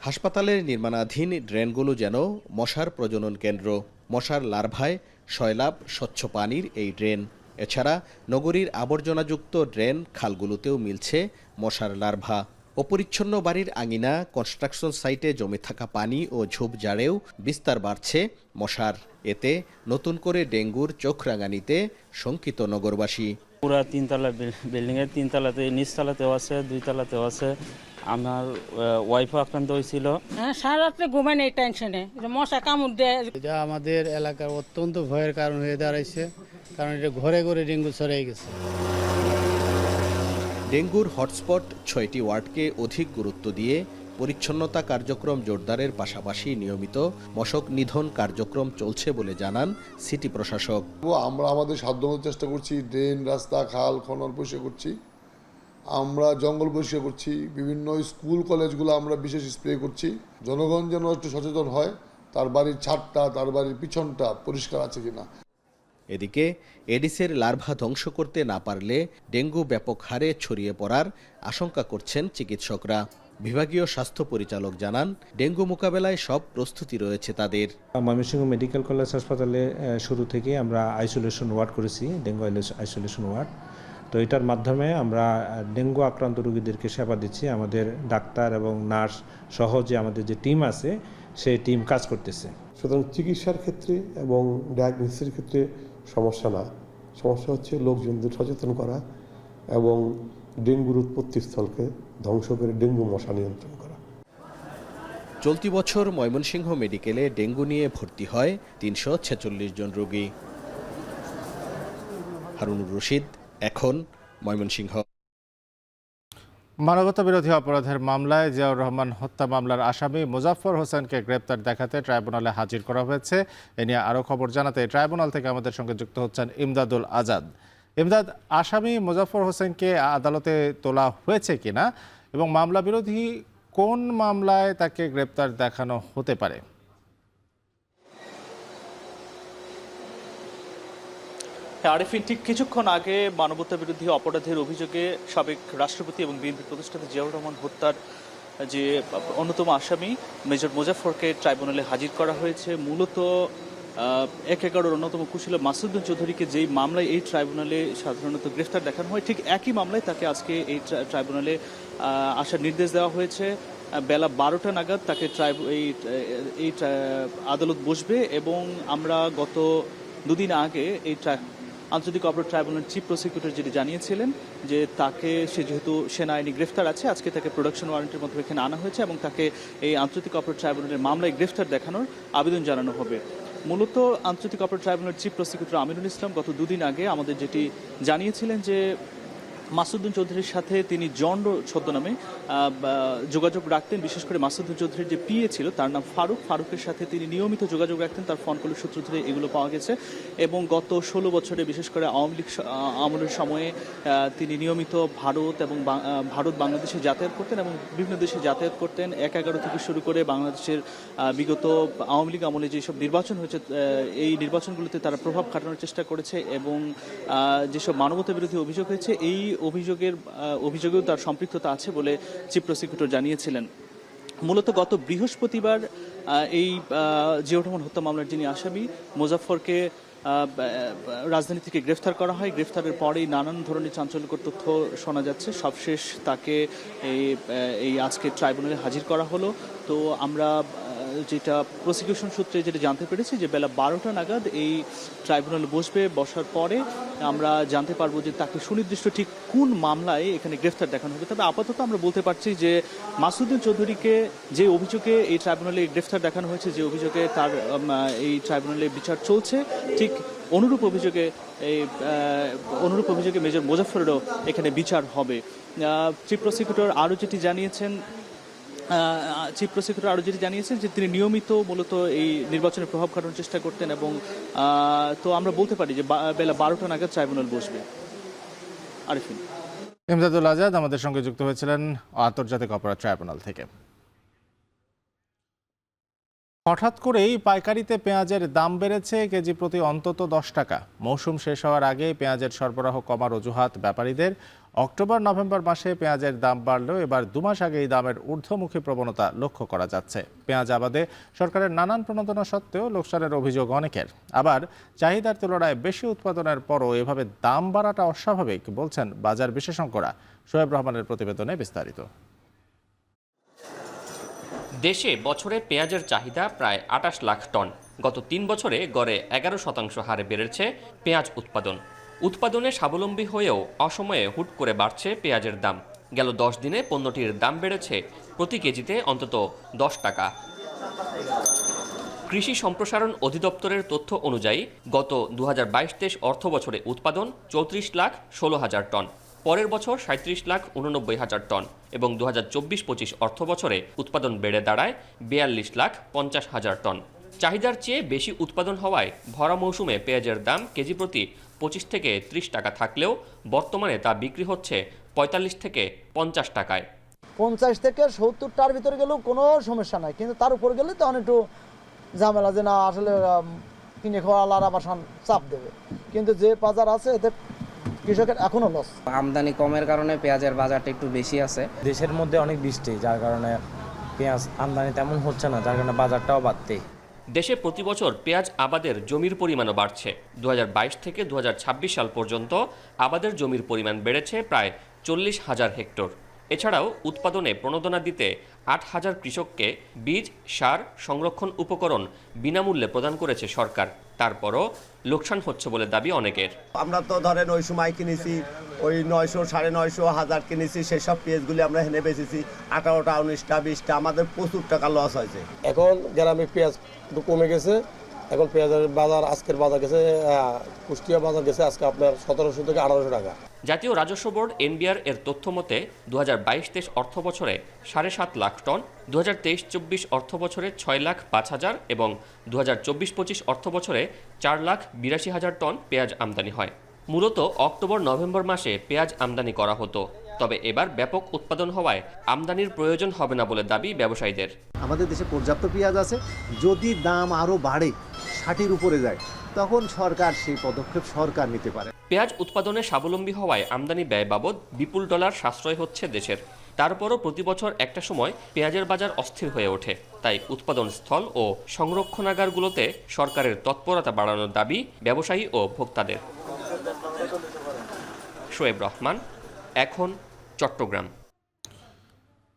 হাসপাতালের নির্মাণাধীন ড্রেনগুলো যেন মশার প্রজনন কেন্দ্র। মশার লার্ভায় সয়লাব, স্বচ্ছ পানির এই ড্রেন। এছাড়া নগরীর আবর্জনাযুক্ত ড্রেন, খালগুলোতেও মিলছে মশার লার্ভা। অপরিচ্ছন্ন বাড়ির আঙিনা, কনস্ট্রাকশন সাইটে জমে থাকা পানি ও ঝোপঝাড়েও বিস্তার বাড়ছে মশার। এতে নতুন করে ডেঙ্গুর চোখ রাঙানিতে শঙ্কিত নগরবাসী। পুরা 3তলা বিল্ডিংয়ের 3তলাতে, নিচতলাতেও আছে, 2তলাতেও আছে। আমার ওয়াইফও আক্রান্ত হয়েছিল। সারা রাত্রে ঘুমায় নেই টেনশনে, মশা কামড় দেয়। এটা আমাদের এলাকার অত্যন্ত ভয়ের কারণ হয়ে দাঁড়াইছে, কারণ এটা ঘরে ঘরে ডেঙ্গু ছড়িয়ে গেছে। ডেঙ্গুর হটস্পট 6টি ওয়ার্ডকে অধিক গুরুত্ব দিয়ে পরিচ্ছন্নতা কার্যক্রম জোরদারের পাশাপাশি নিয়মিত মশক নিধন কার্যক্রম চলছে বলে জানান সিটি প্রশাসক। আমরা আমাদের সাধ্যমতো চেষ্টা করছি, ড্রেন, রাস্তা, খাল, খনন পরিষ্কার করছি আমরা জঙ্গল পরিষ্কার করছি, বিভিন্ন স্কুল কলেজগুলো আমরা বিশেষ স্প্রে করছি। জনগণ যেন একটু সচেতন হয়, তার বাড়ির ছাদটা, তার বাড়ির পিছনটা পরিষ্কার আছে কিনা। এদিকে এডিসের লার্ভা ধ্বংস করতে না পারলে ডেঙ্গু ব্যাপক হারে ছড়িয়ে পড়ার আশঙ্কা করছেন চিকিৎসকরা। বিভাগীয় স্বাস্থ্য পরিচালক জানান, ডেঙ্গু মোকাবেলায় সব প্রস্তুতি রয়েছে তাদের। ময়মনসিংহ মেডিকেল কলেজ হাসপাতালে শুরু থেকে আমরা আইসোলেশন ওয়ার্ড করেছি, ডেঙ্গু আইসোলেশন ওয়ার্ড। তো এটার মাধ্যমে আমরা ডেঙ্গু আক্রান্ত রোগীদেরকে সেবা দিচ্ছি। আমাদের ডাক্তার এবং নার্স সহ যে আমাদের যে টিম আছে সেই টিম কাজ করতেছে। সুতরাং চিকিৎসার ক্ষেত্রে এবং ডায়াগনোসিসের ক্ষেত্রে সমস্যা না, সমস্যা হচ্ছে লোকজনদের সচেতন করা এবং ডেঙ্গুর উৎপত্তিস্থলকে ধ্বংস করে ডেঙ্গু মশা নিয়ন্ত্রণ করা। চলতি বছর ময়মনসিংহ মেডিকেলে ডেঙ্গু নিয়ে ভর্তি হয় ৩৪৬ জন রোগী। হারুনুর রশিদ, এখন, ময়মনসিংহ। মানবতা বিরোধী অপরাধের মামলায় জিয়াউর রহমান হত্যা মামলার আসামি মোজাফফর হোসেনকে গ্রেপ্তার দেখাতে ট্রাইব্যুনালে হাজির করা হয়েছে। এ নিয়ে আরও খবর জানাতে ট্রাইব্যুনাল থেকে আমাদের সঙ্গে যুক্ত হচ্ছেন ইমদাদুল আজাদ। ইমদাদ, আসামি মোজাফফর হোসেনকে আদালতে তোলা হয়েছে কিনা এবং মামলা বিরোধী কোন মামলায় তাকে গ্রেপ্তার দেখানো হতে পারে? আরিফিন, ঠিক কিছুক্ষণ আগে মানবতা বিরোধী অপরাধের অভিযোগে সাবেক রাষ্ট্রপতি এবং বিএনপি প্রতিষ্ঠাতা জিয়াউর রহমান হত্যার যে অন্যতম আসামি মেজর মোজাফফরকে ট্রাইব্যুনালে হাজির করা হয়েছে। মূলত ১/১১ অন্যতম কুশলী মাসুদুল চৌধুরীকে যেই মামলায় এই ট্রাইব্যুনালে সাধারণত গ্রেফতার দেখানো হয়, ঠিক একই মামলায় তাকে আজকে এই ট্রাইব্যুনালে আসার নির্দেশ দেওয়া হয়েছে। বেলা 12টা নাগাদ তাকে এই আদালত বসবে এবং আমরা গত দুদিন আগে এই আন্তর্জাতিক অপরাধ ট্রাইব্যুনাল চিফ প্রসিকিউটর যেটি জানিয়েছিলেন যে তাকে, সে যেহেতু সেনা আইনি গ্রেফতার আছে, আজকে তাকে প্রোডাকশন ওয়ারেন্টের মাধ্যমে এখানে আনা হয়েছে এবং তাকে এই আন্তর্জাতিক অপরাধ ট্রাইব্যুনালের মামলায় গ্রেফতার দেখানোর আবেদন জানানো হবে। মূলত আন্তর্জাতিক অপরাধ tribunal chief prosecutor Aminul Islam গত দুদিন আগে আমাদের যেটি জানিয়েছিলেন যে মাসুদুল চৌধুরীর সাথে তিনি জন্ড ছদ্মনামে যোগাযোগ রাখতেন। বিশেষ করে মাসুদুল চৌধুরীর যে পিএ ছিল তার নাম ফারুকের সাথে তিনি নিয়মিত যোগাযোগ রাখতেন, তার ফোন কলের সূত্র ধরে এগুলো পাওয়া গেছে। এবং গত 16 বছরে বিশেষ করে আওয়ামী লীগ আমলের সময়ে তিনি নিয়মিত ভারত বাংলাদেশে যাতায়াত করতেন এবং বিভিন্ন দেশে যাতায়াত করতেন। ১/১১ থেকে শুরু করে বাংলাদেশের বিগত আওয়ামী লীগ আমলে যেসব নির্বাচন হয়েছে এই নির্বাচনগুলোতে তারা প্রভাব খাটানোর চেষ্টা করেছে এবং যেসব মানবতা বিরোধী অভিযোগ হয়েছে এই অভিযোগেও তার সম্পৃক্ততা আছে বলে চিফ প্রসিকিউটর জানিয়েছিলেন। মূলত গত বৃহস্পতিবার এই জিয়াউর রহমান হত্যা মামলার যিনি আসামি মোজাফফরকে রাজধানী থেকে গ্রেফতার করা হয়। গ্রেফতারের পরেই নানান ধরনের চাঞ্চল্যকর তথ্য শোনা যাচ্ছে। সবশেষ তাকে এই আজকে ট্রাইব্যুনালে হাজির করা হলো। তো আমরা যেটা প্রসিকিউশন সূত্রে যেটা জানতে পেরেছি যে বেলা 12টা নাগাদ এই ট্রাইব্যুনালে বসার পরে আমরা জানতে পারবো যে তাকে সুনির্দিষ্ট ঠিক কোন মামলায় এখানে গ্রেফতার দেখানো হবে। তবে আপাতত আমরা বলতে পারছি যে মাসুদুল চৌধুরীকে যে অভিযোগে এই ট্রাইব্যুনালে গ্রেফতার দেখানো হয়েছে, যে অভিযোগে তার এই ট্রাইব্যুনালে বিচার চলছে, ঠিক অনুরূপ অভিযোগে মেজর মোজাফফরেরও এখানে বিচার হবে। চিফ প্রসিকিউটর আরও যেটি জানিয়েছেন যে তিনি নিয়মিত মূলত এই নির্বাচনে প্রভাব খাটানোর চেষ্টা করতেন এবং তো আমরা বলতে পারি যে বেলা 12টা নাগাদ ট্রাইব্যুনাল বসবে। আরিফিন, ইমদাদুল আজাদ আমাদের সঙ্গে যুক্ত হয়েছিলেন আন্তর্জাতিক অপরাধ ট্রাইব্যুনাল থেকে। হঠাৎ করেই পাইকারিতে পেঁয়াজের দাম বেড়েছে কেজি প্রতি অন্তত 10 টাকা। মৌসুম শেষ হওয়ার আগে পেঁয়াজের সরবরাহ কমার অজুহাত ব্যাপারীদের। অক্টোবর-নভেম্বর মাসে পেঁয়াজের দাম বাড়লেও এবার 2 মাস আগে এই দামের ঊর্ধ্বমুখী প্রবণতা লক্ষ্য করা যাচ্ছে। পেঁয়াজ আবাদে সরকারের নানান প্রণোদনা সত্ত্বেও লোকসানের অভিযোগ অনেকের। আবার চাহিদার তুলনায় বেশি উৎপাদনের পরও এভাবে দাম বাড়াটা অস্বাভাবিক বলছেন বাজার বিশেষজ্ঞরা। শোয়েব রহমানের প্রতিবেদনে বিস্তারিত। দেশে বছরে পেঁয়াজের চাহিদা প্রায় 28 লাখ টন। গত 3 বছরে গড়ে 11% হারে বেড়েছে পেঁয়াজ উৎপাদনে স্বাবলম্বী হয়েও অসময়ে হুট করে বাড়ছে পেঁয়াজের দাম। গেল 10 দিনে পণ্যটির দাম বেড়েছে প্রতি কেজিতে অন্তত 10 টাকা। কৃষি সম্প্রসারণ অধিদপ্তরের তথ্য অনুযায়ী গত 2022-23 অর্থ বছরে উৎপাদন 34,16,000 টন। পরের বছর 37,89,000 টন এবং 2024-25 অর্থ বছরে উৎপাদন বেড়ে দাঁড়ায় 42,50,000 টন। চাহিদার চেয়ে বেশি উৎপাদন হওয়ায় ভরা মৌসুমে পেঁয়াজের দাম কেজি প্রতি 25 থেকে 30 টাকা থাকলেও বর্তমানে তা বিক্রি হচ্ছে 45 থেকে 50 টাকায়। 50 থেকে 70টার ভিতরে গেলেও কোনো সমস্যা নাই, কিন্তু তার উপর গেলে তখন একটু ঝামেলা, যে না আসলে কিনে খাওয়ালার আবার চাপ দেবে। কিন্তু যে বাজার আছে এতে কৃষকের এখনো লস। আমদানি কমের কারণে পেঁয়াজের বাজারটা একটু বেশি আছে। দেশের মধ্যে অনেক বৃষ্টি, যার কারণে পেঁয়াজ আমদানি তেমন হচ্ছে না, যার কারণে বাজারটাও বাড়তে। দেশে প্রতি বছর পেঁয়াজ আবাদের জমির পরিমাণও বাড়ছে। 2022 থেকে 2026 সাল পর্যন্ত আবাদের জমির পরিমাণ বেড়েছে প্রায় 40,000 হেক্টর। এছাড়াও উৎপাদনে প্রণোদনা দিতে 8,000 কৃষককে বীজ, সার, সংরক্ষণ উপকরণ বিনামূল্যে প্রদান করেছে সরকার। তারপরও লোকসান হচ্ছে বলে দাবি অনেকের। আমরা তো ধরেন ওই সময় কিনেছি ওই 900, 950, 1000 কিনেছি, সেসব পেঁয়াজগুলি আমরা হেনে বেচেছি 18টা, 19টা, 20টা, আমাদের প্রচুর টাকা লস হয়েছে। এখন গ্রামে পেঁয়াজ একটু কমে গেছে, এখন পেঁয়াজের বাজার আজকের বাজার গেছে, কুষ্টিয়া বাজার গেছে আজকে আপনার 1700 থেকে 1800 টাকা। জাতীয় রাজস্ব বোর্ড এনবিআর এর তথ্য মতে 2022-23 অর্থ বছরে 7.5 লাখ টন, 2023-24 অর্থ বছরে 6,05,000 এবং 2024-25 অর্থ বছরে 4,82,000 টন পেঁয়াজ আমদানি হয়। মূলত অক্টোবর-নভেম্বর মাসে পেঁয়াজ আমদানি করা হতো, তবে এবার ব্যাপক উৎপাদন হওয়ায় আমদানির প্রয়োজন হবে না বলে দাবি ব্যবসায়ীদের। আমাদের দেশে পর্যাপ্ত পেঁয়াজ আছে, যদি দাম আরও বাড়ে 60-এর উপরে যায় তখন সরকার সেই পদক্ষেপ সরকার নিতে পারে। পেঁয়াজ উৎপাদনে স্বাবলম্বী হওয়ায় আমদানি ব্যয় বাবদ বিপুল ডলার সাশ্রয় হচ্ছে দেশের। তারপরও প্রতি বছর একটা সময় পেঁয়াজের বাজার অস্থির হয়ে ওঠে, তাই উৎপাদন স্থল ও সংরক্ষণাগারগুলোতে সরকারের তৎপরতা বাড়ানোর দাবি ব্যবসায়ী ও ভোক্তাদের। শোয়েব রহমান, এখন চট্টগ্রাম।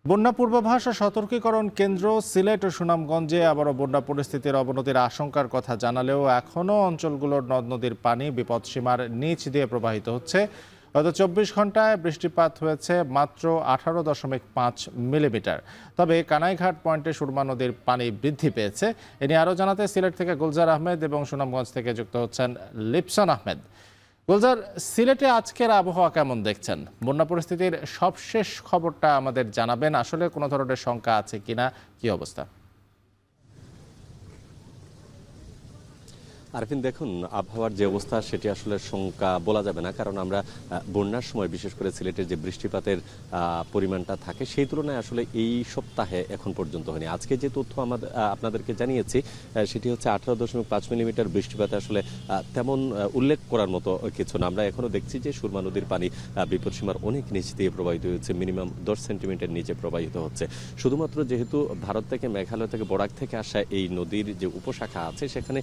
বন্যা পূর্বাভাস ও সতর্কীকরণ কেন্দ্র সিলেট ও সুনামগঞ্জে আবারও বন্যা পরিস্থিতির অবনতির আশঙ্কার কথা জানালেও এখনও অঞ্চলগুলোর নদ নদীর পানি বিপদসীমার নিচ দিয়ে প্রবাহিত হচ্ছে। গত 24 ঘন্টায় বৃষ্টিপাত হয়েছে মাত্র 18.5 মিলিমিটার। তবে কানাইঘাট পয়েন্টে সুরমা নদীর পানি বৃদ্ধি পেয়েছে। এ নিয়ে আরও জানাতে সিলেট থেকে গুলজার আহমেদ এবং সুনামগঞ্জ থেকে যুক্ত হচ্ছেন লিপসন আহমেদ। গুলজার, সিলেটে আজকের আবহাওয়া কেমন দেখছেন? বন্যা পরিস্থিতির সবশেষ খবরটা আমাদের জানাবেন। আসলে কোনো ধরনের শঙ্কা আছে কিনা, কি অবস্থা? আরফিন, দেখুন, আবহাওয়ার যে অবস্থা সেটি আসলে শঙ্কা বলা যাবে না, কারণ আমরা বন্যার সময় বিশেষ করে সিলেটের যে বৃষ্টিপাতের পরিমাণটা থাকে সেই তুলনায় আসলে এই সপ্তাহে এখন পর্যন্ত হয়নি। আজকে যে তথ্য আপনাদেরকে জানিয়েছি সেটি হচ্ছে 18.5 মিলিমিটার বৃষ্টিপাতে আসলে তেমন উল্লেখ করার মতো কিছু না। আমরা এখনও দেখছি যে সুরমা নদীর পানি বিপদসীমার অনেক নিচ দিয়ে প্রবাহিত হচ্ছে, মিনিমাম 10 সেন্টিমিটার নিচে প্রবাহিত হচ্ছে। শুধুমাত্র যেহেতু ভারত থেকে, মেঘালয় থেকে, বরাক থেকে আসা এই নদীর যে উপশাখা আছে সেখানে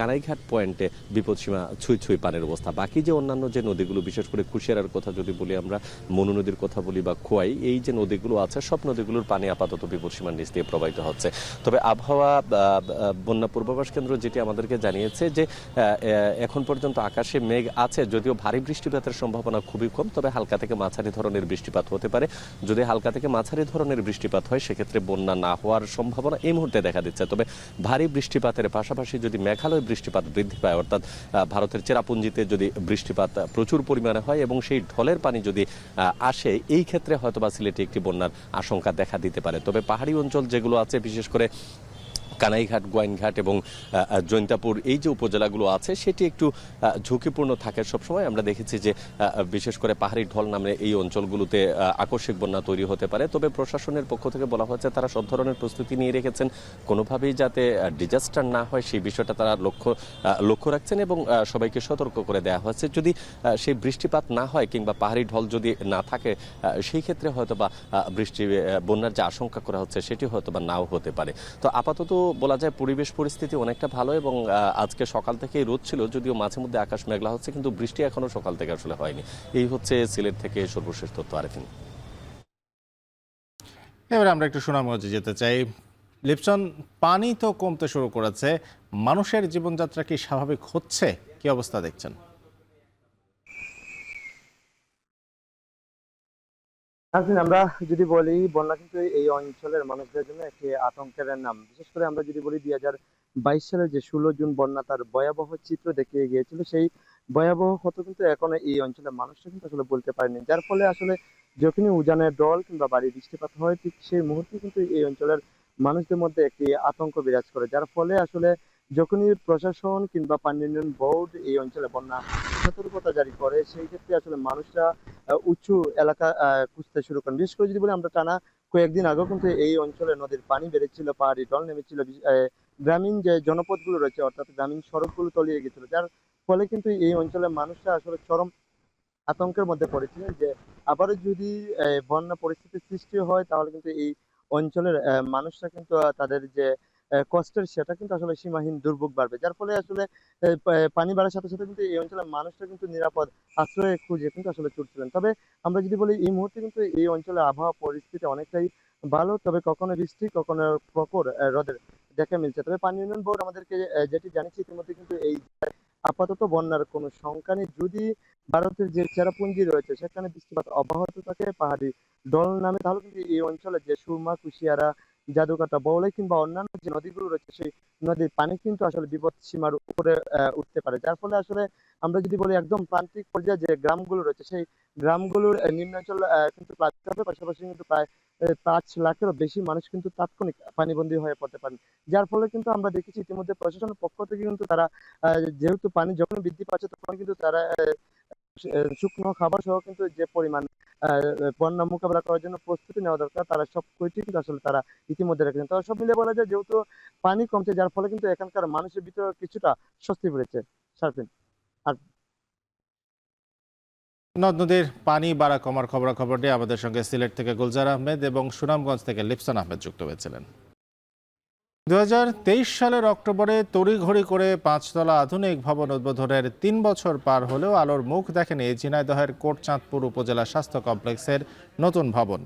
কানাইঘাট পয়েন্টে বিপদসীমা ছুঁই পানির অবস্থা। বাকি যে অন্যান্য যে নদীগুলো, বিশেষ করে কুশিয়ারার কথা যদি বলি আমরা, মনু নদীর কথা বলি বা খোয়াই, এই যে নদীগুলো আছে সব নদীগুলোর পানি আপাতত বিপদসীমার নিচ দিয়ে প্রবাহিত হচ্ছে। তবে আবহাওয়া বন্যা পূর্বাভাস কেন্দ্র যেটি আমাদেরকে জানিয়েছে যে এখন পর্যন্ত আকাশে মেঘ আছে, যদিও ভারী বৃষ্টিপাতের সম্ভাবনা খুবই কম, তবে হালকা থেকে মাঝারি ধরনের বৃষ্টিপাত হতে পারে। যদি হালকা থেকে মাঝারি ধরনের বৃষ্টিপাত হয় সেক্ষেত্রে বন্যা না হওয়ার সম্ভাবনা এই মুহূর্তে দেখা দিচ্ছে। তবে ভারী বৃষ্টিপাতের পাশাপাশি যদি মেঘালয় বৃষ্টিপাত বৃদ্ধি পায়, অর্থাৎ ভারতের চেরাপুঞ্জিতে যদি বৃষ্টিপাত প্রচুর পরিমাণে হয় এবং সেই ঢলের পানি যদি আসে, এই ক্ষেত্রে হয়তোবা সিলেটে একটি বন্যার আশঙ্কা দেখা দিতে পারে। তবে পাহাড়ি অঞ্চল যেগুলো আছে, বিশেষ করে কানাইঘাট, গোয়াইনঘাট এবং জৈন্তাপুর, এই যে উপজেলাগুলো আছে সেটি একটু ঝুঁকিপূর্ণ থাকে সবসময়। আমরা দেখেছি যে বিশেষ করে পাহাড়ি ঢল নামে এই অঞ্চলগুলোতে আকস্মিক বন্যা তৈরি হতে পারে। তবে প্রশাসনের পক্ষ থেকে বলা হচ্ছে তারা সব ধরনের প্রস্তুতি নিয়ে রেখেছেন, কোনোভাবেই যাতে ডিজাস্টার না হয় সেই বিষয়টা তারা লক্ষ্য রাখছেন এবং সবাইকে সতর্ক করে দেওয়া হয়েছে। যদি সেই বৃষ্টিপাত না হয় কিংবা পাহাড়ি ঢল যদি না থাকে, সেই ক্ষেত্রে হয়তোবা বন্যার যে আশঙ্কা করা হচ্ছে সেটি হয়তোবা নাও হতে পারে। তো আপাতত বলা যায় পরিবেশ পরিস্থিতি অনেকটা ভালো এবং আজকে সকাল থেকেই রোদ ছিল, যদিও মাঝে মধ্যে আকাশ মেঘলা হচ্ছে, কিন্তু বৃষ্টি এখনো সকাল থেকে আসলে হয়নি। এই হচ্ছে সিলেট থেকে সর্বশেষ তথ্য। আরেফিন, এবারে আমরা একটু সুনামগঞ্জে যেতে চাই। লিপসন, পানি তো কমতে শুরু করেছে, মানুষের জীবনযাত্রা কি স্বাভাবিক হচ্ছে? কি অবস্থা দেখছেন? আমরা যদি বলি, বন্যা কিন্তু এই অঞ্চলের মানুষদের জন্য একটি আতঙ্কের নাম। বিশেষ করে আমরা যদি বলি 2022 সালের যে 16 জুন বন্যা, তার ভয়াবহ চিত্র দেখিয়ে গিয়েছিল। সেই ভয়াবহ ক্ষত কিন্তু এখনো এই অঞ্চলের মানুষরা কিন্তু আসলে বলতে পারেনি, যার ফলে আসলে যখনই উজানের ডল কিংবা ভারী বৃষ্টিপাত হয়, ঠিক সেই মুহূর্তে কিন্তু এই অঞ্চলের মানুষদের মধ্যে একটি আতঙ্ক বিরাজ করে, যার ফলে আসলে যখনই প্রশাসন কিংবা পানি উন্নয়ন বোর্ড এই অঞ্চলে বন্যা সতর্কতা জারি করে, সেই ক্ষেত্রে আসলে মানুষরা উঁচু এলাকা খুঁজতে শুরু করেন। বিশেষ করে যদি বলি, আমরা টানা কয়েকদিন আগেও কিন্তু এই অঞ্চলে নদীর পানি বেড়েছিল, পাহাড়ি ঢল নেমেছিল, গ্রামীণ যে জনপদগুলো রয়েছে অর্থাৎ গ্রামীণ সড়কগুলো তলিয়ে গেছিল, যার ফলে কিন্তু এই অঞ্চলের মানুষরা আসলে চরম আতঙ্কের মধ্যে পড়েছিলেন যে আবারও যদি বন্যা পরিস্থিতির সৃষ্টি হয় তাহলে কিন্তু এই অঞ্চলের মানুষরা কিন্তু তাদের যে কষ্টের সেটা কিন্তু আসলে সীমাহীন দুর্ভোগ বাড়বে, যার ফলে আসলে পানি বাড়ার সাথে সাথে কিন্তু এই অঞ্চলের মানুষরা কিন্তু নিরাপদ আশ্রয় খুঁজে কিন্তু আসলে ছুটছিলেন। তবে আমরা যদি বলি, এই মুহূর্তে কিন্তু এই অঞ্চলের আবহাওয়া পরিস্থিতি অনেকটাই ভালো, তবে কখনো বৃষ্টি কখনো প্রখর রোদের দেখা মিলছে। তবে পানি উন্নয়ন বোর্ড আমাদেরকে যেটি জানিয়েছে, ইতিমধ্যে কিন্তু এই আপাতত বন্যার কোনো সংখ্যা নেই। যদি ভারতের যে চেরাপুঞ্জি রয়েছে সেখানে বৃষ্টিপাত অব্যাহত থাকে, পাহাড়ি ঢল নামে, তাহলে কিন্তু এই অঞ্চলে যে সুরমা, কুশিয়ারা, জাদুকাটা, বওলাই কিংবা অন্যান্য যে নদীগুলো রয়েছে সেই নদীর পানি কিন্তু আসলে বিপদ সীমার উপরে উঠতে পারে, যার ফলে আসলে আমরা যদি বলি একদম প্রান্তিক পর্যায়ে যে গ্রামগুলো রয়েছে সেই গ্রামগুলোর নিম্নাঞ্চল কিন্তু প্লাবিত হবে। পাশাপাশি কিন্তু প্রায় 5 লাখেরও বেশি মানুষ কিন্তু তাৎক্ষণিক পানিবন্দী হয়ে পড়তে পারেন, যার ফলে কিন্তু আমরা দেখেছি ইতিমধ্যে প্রশাসনের পক্ষ থেকে কিন্তু তারা যেহেতু পানি যখন বৃদ্ধি পাচ্ছে তখন কিন্তু তারা শুকনো খাবার সহ কিন্তু যে পরিমাণ বন্যা মোকাবেলা করার জন্য প্রস্তুতি নেওয়া দরকার তারা সব কয়টি কিন্তু আসলে তারা ইতিমধ্যে রেখেছেন। তবে সব মিলে বলা যায় যেহেতু পানি কমছে, যার ফলে কিন্তু এখানকার মানুষের ভিতরে কিছুটা স্বস্তি ফিরেছে। শারফিন আর নদ নদীর পানি বাড়া কমার খবরাখবর নিয়ে আমাদের সঙ্গে সিলেট থেকে গুলজার আহমেদ এবং সুনামগঞ্জ থেকে লিপসান আহমেদ যুক্ত হয়েছিলেন। 2023 সালের অক্টোবরে তড়িঘড়ি করে 5তলা আধুনিক ভবন উদ্বোধনের 3 বছর পার হলেও আলোর মুখ দেখেনি ঝিনাইদহের কোটচাঁদপুর উপজেলা স্বাস্থ্য কমপ্লেক্সের নতুন ভবন।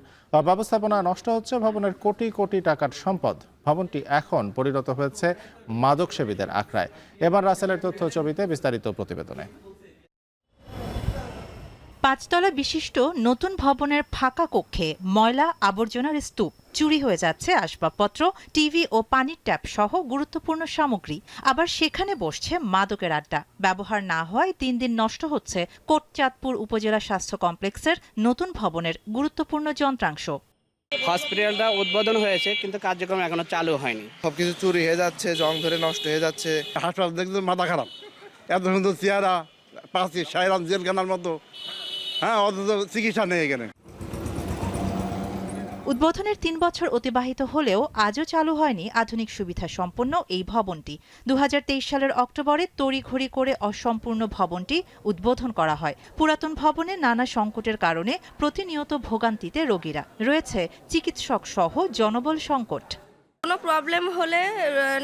ব্যবস্থাপনা নষ্ট হচ্ছে ভবনের কোটি কোটি টাকার সম্পদ। ভবনটি এখন পরিণত হয়েছে মাদক সেবীদের আখড়ায়। এবার রাসেলের তথ্য ছবিতে বিস্তারিত প্রতিবেদনে। 5 তলা বিশিষ্ট নতুন ভবনের ফাঁকা কক্ষে ময়লা আবর্জনার স্তূপ, চুরি হয়ে যাচ্ছে আসবাবপত্র, টিভি ও পানির ট্যাপ সহ গুরুত্বপূর্ণ সামগ্রী। আবার সেখানে বসছে মাদকের আড্ডা। ব্যবহার না হওয়ায় দিন দিন নষ্ট হচ্ছে কোটচাঁদপুর উপজেলা স্বাস্থ্য কমপ্লেক্সের নতুন ভবনের গুরুত্বপূর্ণ যন্ত্রাংশ। হসপিটালটা উদ্বোধন হয়েছে কিন্তু কার্যক্রম এখনো চালু হয়নি। সবকিছু চুরি হয়ে যাচ্ছে, জং ধরে নষ্ট হয়ে যাচ্ছে। হাসপাতাল দেখতে মাথা খারাপ, এত সুন্দর চেহারা, পাঁচি সাইরাম জেলখানার মতো, হ্যাঁ, অথচ চিকিৎসা নেই এখানে। উদ্বোধনের 3 বছর অতিবাহিত হলেও আজও চালু হয়নি আধুনিক সুবিধা সম্পন্ন এই ভবনটি। 2023 সালের অক্টোবরে তড়িঘড়ি করে অসম্পূর্ণ ভবনটি উদ্বোধন করা হয়। পুরাতন ভবনে নানা সংকটের কারণে প্রতিনিয়ত ভোগান্তিতে রোগীরা। রয়েছে চিকিৎসক সহ জনবল সংকট। কোনো প্রবলেম হলে